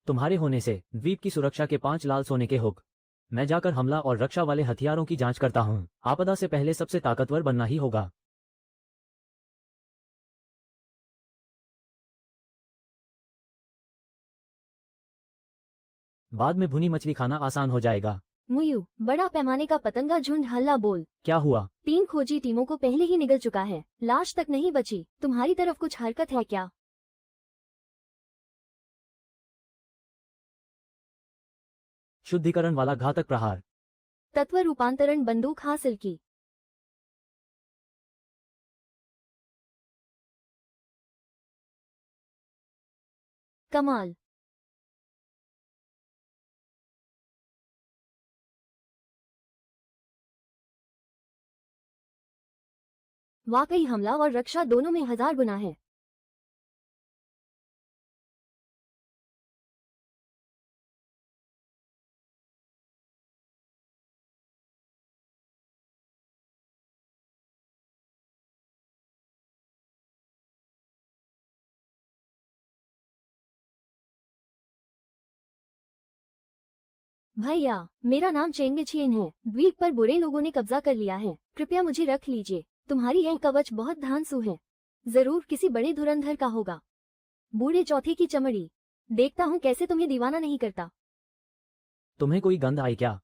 तुम्हारे होने से द्वीप की सुरक्षा के 5 लाल सोने के हुक। मैं जाकर हमला और रक्षा वाले हथियारों की जांच करता हूं। आपदा से पहले सबसे ताकतवर बनना ही होगा। बाद में भुनी मछली खाना आसान हो जाएगा। मुयू, बड़ा पैमाने का पतंगा झुंड हल्ला बोल। क्या हुआ? 3 खोजी टीमों को पहले ही निगल चुका है, लाश तक नहीं बची। तुम्हारी तरफ कुछ हरकत है क्या? शुद्धिकरण वाला घातक प्रहार। तत्व रूपांतरण बंदूक हासिल की। कमाल। वाकई हमला और रक्षा दोनों में 1000 गुना है। भैया, मेरा नाम चेंगेचियन है। द्वीप पर बुरे लोगों ने कब्जा कर लिया है, कृपया मुझे रख लीजिए। तुम्हारी यह कवच बहुत धांसू है, जरूर किसी बड़े धुरंधर का होगा। बूढ़े चौथे की चमड़ी, देखता हूँ कैसे तुम्हें दीवाना नहीं करता। तुम्हें कोई गंध आई क्या?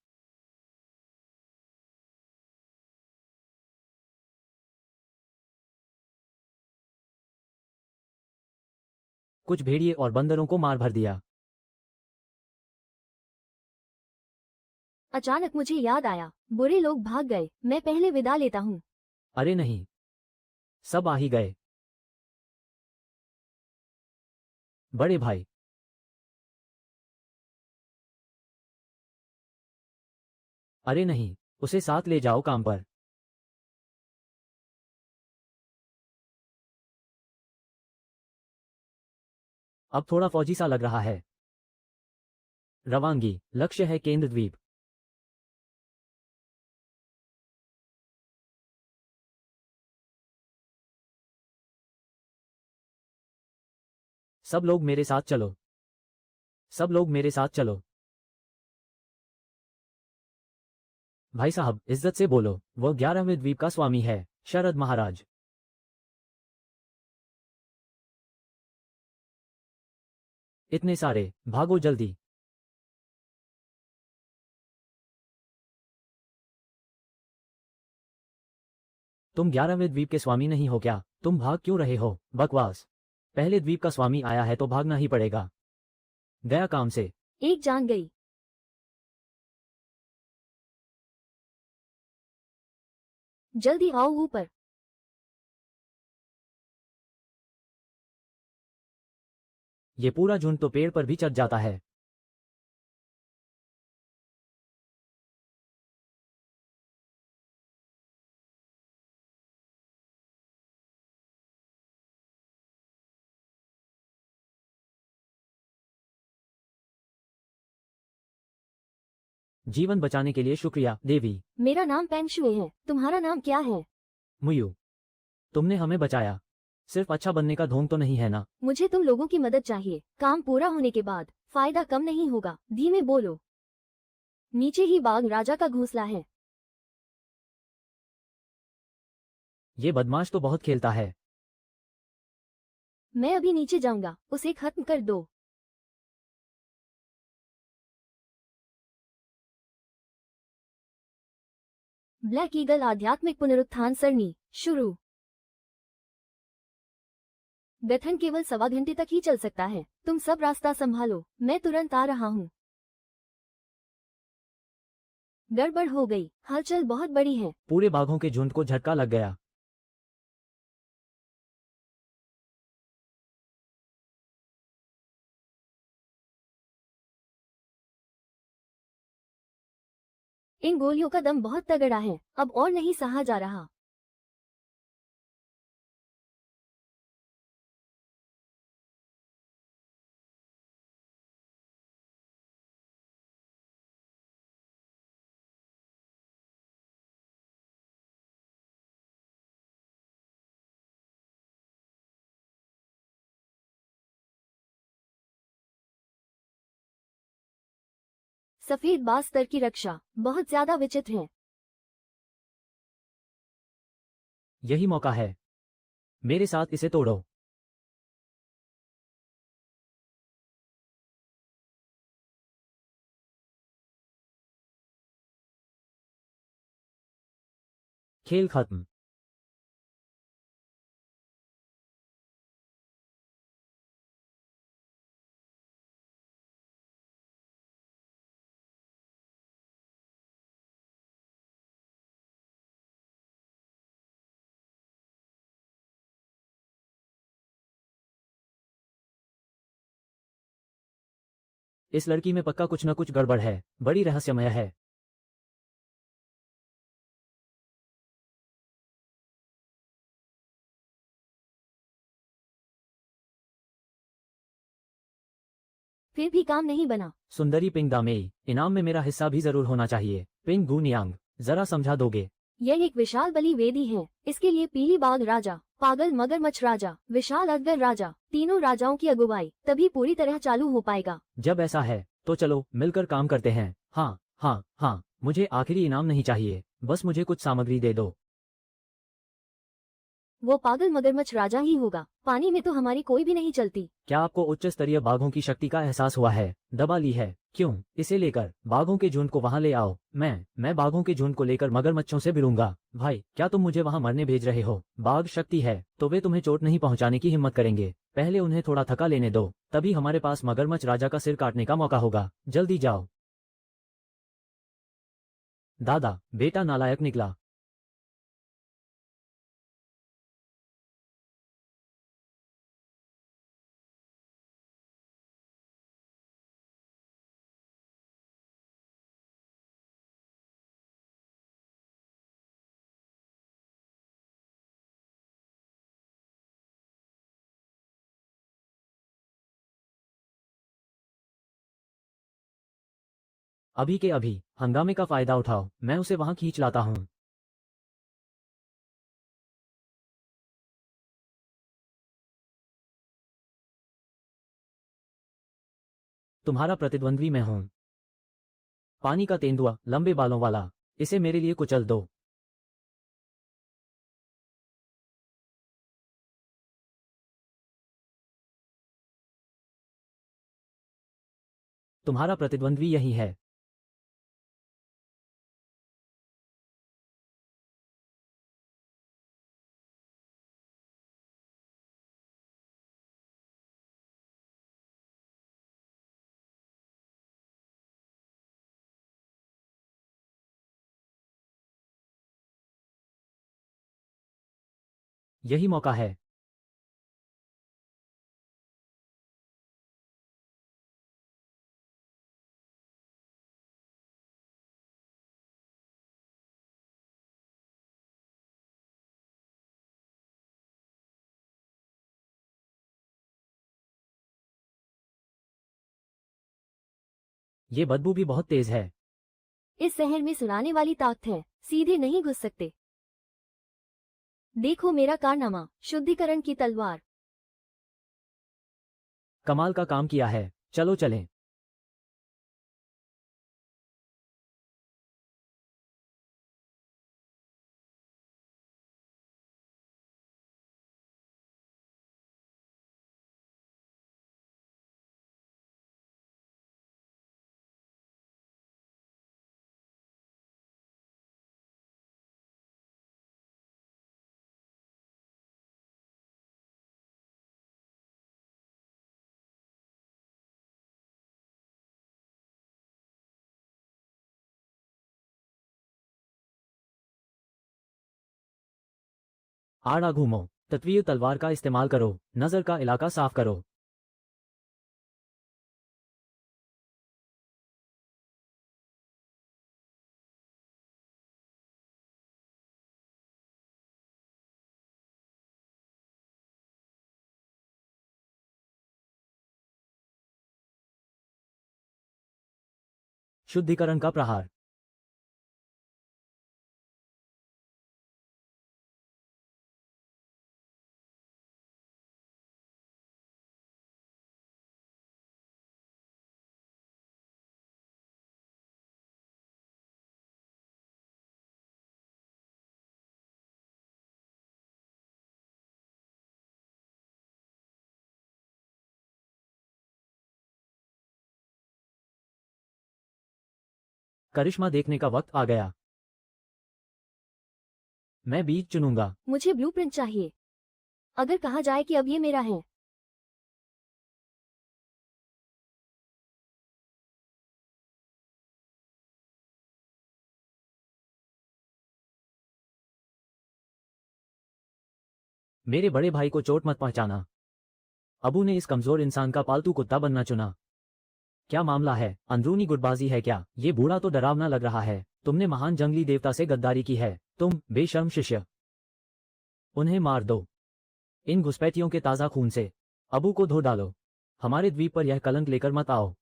कुछ भेड़िए और बंदरों को मार भर दिया। अचानक मुझे याद आया, बुरे लोग भाग गए, मैं पहले विदा लेता हूँ। अरे नहीं, सब आ ही गए। बड़े भाई, अरे नहीं, उसे साथ ले जाओ काम पर। अब थोड़ा फौजी सा लग रहा है। रवानगी, लक्ष्य है केंद्र द्वीप। सब लोग मेरे साथ चलो। सब लोग मेरे साथ चलो। भाई साहब, इज्जत से बोलो, वह 11वें द्वीप का स्वामी है, शरद महाराज। इतने सारे, भागो जल्दी। तुम 11वें द्वीप के स्वामी नहीं हो क्या? तुम भाग क्यों रहे हो? बकवास। पहले द्वीप का स्वामी आया है तो भागना ही पड़ेगा। गया काम से। एक जान गई। जल्दी आओ ऊपर। ये पूरा झुंड तो पेड़ पर भी चढ़ जाता है। जीवन बचाने के लिए शुक्रिया, देवी। मेरा नाम पेंगशुए है, तुम्हारा नाम क्या है? मुयू, तुमने हमें बचाया। सिर्फ अच्छा बनने का ढोंग तो नहीं है ना? मुझे तुम लोगों की मदद चाहिए, काम पूरा होने के बाद फायदा कम नहीं होगा। धीमे बोलो। नीचे ही बाघ राजा का घोंसला है। ये बदमाश तो बहुत खेलता है। मैं अभी नीचे जाऊंगा, उसे खत्म कर दो। ब्लैक ईगल आध्यात्मिक पुनरुत्थान सरणी शुरू। गठन केवल 1.25 घंटे तक ही चल सकता है। तुम सब रास्ता संभालो, मैं तुरंत आ रहा हूँ। गड़बड़ हो गई, हलचल बहुत बड़ी है। पूरे बाघों के झुंड को झटका लग गया। इन गोलियों का दम बहुत तगड़ा है, अब और नहीं सहा जा रहा। सफेद बाज स्तर की रक्षा बहुत ज्यादा विचित्र है। यही मौका है, मेरे साथ इसे तोड़ो। खेल खत्म। इस लड़की में पक्का कुछ न कुछ गड़बड़ है, बड़ी रहस्यमय है। फिर भी काम नहीं बना। सुंदरी पिंग दामेई, इनाम में मेरा हिस्सा भी जरूर होना चाहिए। पिंग गुनियांग, जरा समझा दोगे? यह एक विशाल बलि वेदी है। इसके लिए पीली बाघ राजा, पागल मगरमच्छ राजा, विशाल अजगर राजा, तीनों राजाओं की अगुवाई, तभी पूरी तरह चालू हो पाएगा। जब ऐसा है तो चलो मिलकर काम करते हैं। हाँ हाँ हाँ, मुझे आखिरी इनाम नहीं चाहिए, बस मुझे कुछ सामग्री दे दो। वो पागल मगरमच्छ राजा ही होगा। पानी में तो हमारी कोई भी नहीं चलती। क्या आपको उच्च स्तरीय बाघों की शक्ति का एहसास हुआ है? दबा ली है? क्यों? इसे लेकर बाघों के झुंड को वहां ले आओ। मैं बाघों के झुंड को लेकर मगरमच्छों से भिड़ूंगा। भाई, क्या तुम मुझे वहां मरने भेज रहे हो? बाघ शक्ति है तो वे तुम्हें चोट नहीं पहुंचाने की हिम्मत करेंगे। पहले उन्हें थोड़ा थका लेने दो, तभी हमारे पास मगरमच्छ राजा का सिर काटने का मौका होगा। जल्दी जाओ। दादा, बेटा नालायक निकला। अभी के अभी हंगामे का फायदा उठाओ, मैं उसे वहां खींच लाता हूँ। तुम्हारा प्रतिद्वंद्वी मैं हूं। पानी का तेंदुआ, लंबे बालों वाला, इसे मेरे लिए कुचल दो। तुम्हारा प्रतिद्वंद्वी यही है। यही मौका है। ये बदबू भी बहुत तेज है। इस शहर में सुनाने वाली ताकत है, सीधे नहीं घुस सकते। देखो मेरा कारनामा, शुद्धिकरण की तलवार। कमाल का काम किया है, चलो चलें। आड़ा घूमो, तत्वीय तलवार का इस्तेमाल करो, नजर का इलाका साफ करो। शुद्धिकरण का प्रहार। करिश्मा देखने का वक्त आ गया। मैं बीज चुनूंगा। मुझे ब्लूप्रिंट चाहिए। अगर कहा जाए कि अब ये मेरा है। मेरे बड़े भाई को चोट मत पहुंचाना। अबू ने इस कमजोर इंसान का पालतू कुत्ता बनना चुना। क्या मामला है? अंदरूनी गुटबाजी है क्या? ये बूढ़ा तो डरावना लग रहा है। तुमने महान जंगली देवता से गद्दारी की है, तुम बेशर्म शिष्य। उन्हें मार दो, इन घुसपैठियों के ताजा खून से। अबू को धो डालो। हमारे द्वीप पर यह कलंक लेकर मत आओ।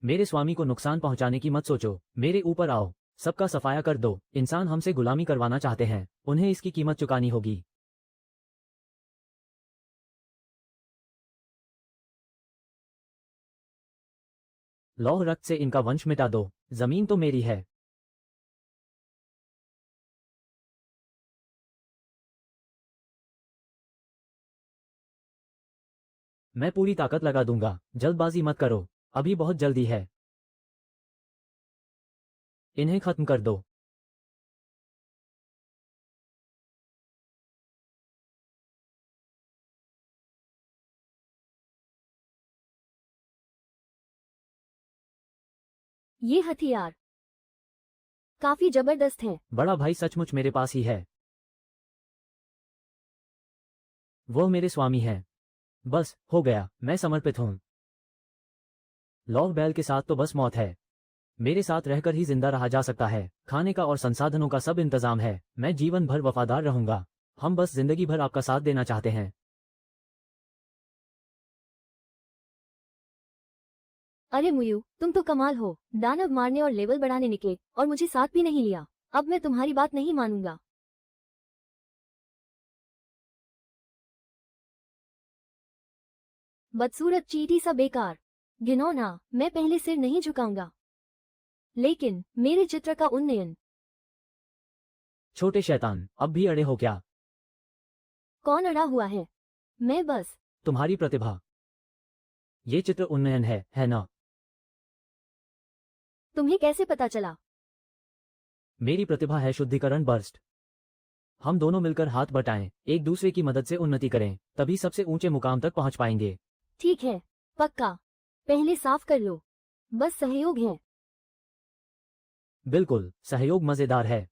मेरे स्वामी को नुकसान पहुंचाने की मत सोचो। मेरे ऊपर आओ, सबका सफाया कर दो। इंसान हमसे गुलामी करवाना चाहते हैं, उन्हें इसकी कीमत चुकानी होगी। लौह रक्त से इनका वंश मिटा दो। जमीन तो मेरी है। मैं पूरी ताकत लगा दूंगा। जल्दबाजी मत करो, अभी बहुत जल्दी है। इन्हें खत्म कर दो। ये हथियार काफी जबरदस्त है। बड़ा भाई सचमुच मेरे पास ही है। वह मेरे स्वामी हैं। बस हो गया, मैं समर्पित हूं। लौह बैल के साथ तो बस मौत है। मेरे साथ रहकर ही जिंदा रहा जा सकता है। खाने का और संसाधनों का सब इंतजाम है। मैं जीवन भर वफादार रहूंगा। हम बस जिंदगी भर आपका साथ देना चाहते हैं। अरे मुयू, तुम तो कमाल हो। दानव मारने और लेवल बढ़ाने निकले और मुझे साथ भी नहीं लिया। अब मैं तुम्हारी बात नहीं मानूंगा। बदसूरत चींटी सा बेकार, घिनौना। मैं पहले सिर नहीं झुकाऊंगा, लेकिन मेरे चित्र का उन्नयन। छोटे शैतान, अब भी अड़े हो क्या? कौन अड़ा हुआ है? मैं बस। तुम्हारी प्रतिभा। ये चित्र उन्नयन है ना? तुम्हें कैसे पता चला? मेरी प्रतिभा है शुद्धिकरण बर्स्ट। हम दोनों मिलकर हाथ बटाएं, एक दूसरे की मदद से उन्नति करें, तभी सबसे ऊंचे मुकाम तक पहुंच पाएंगे। ठीक है, पक्का। पहले साफ कर लो। बस सहयोग है। बिल्कुल, सहयोग मजेदार है।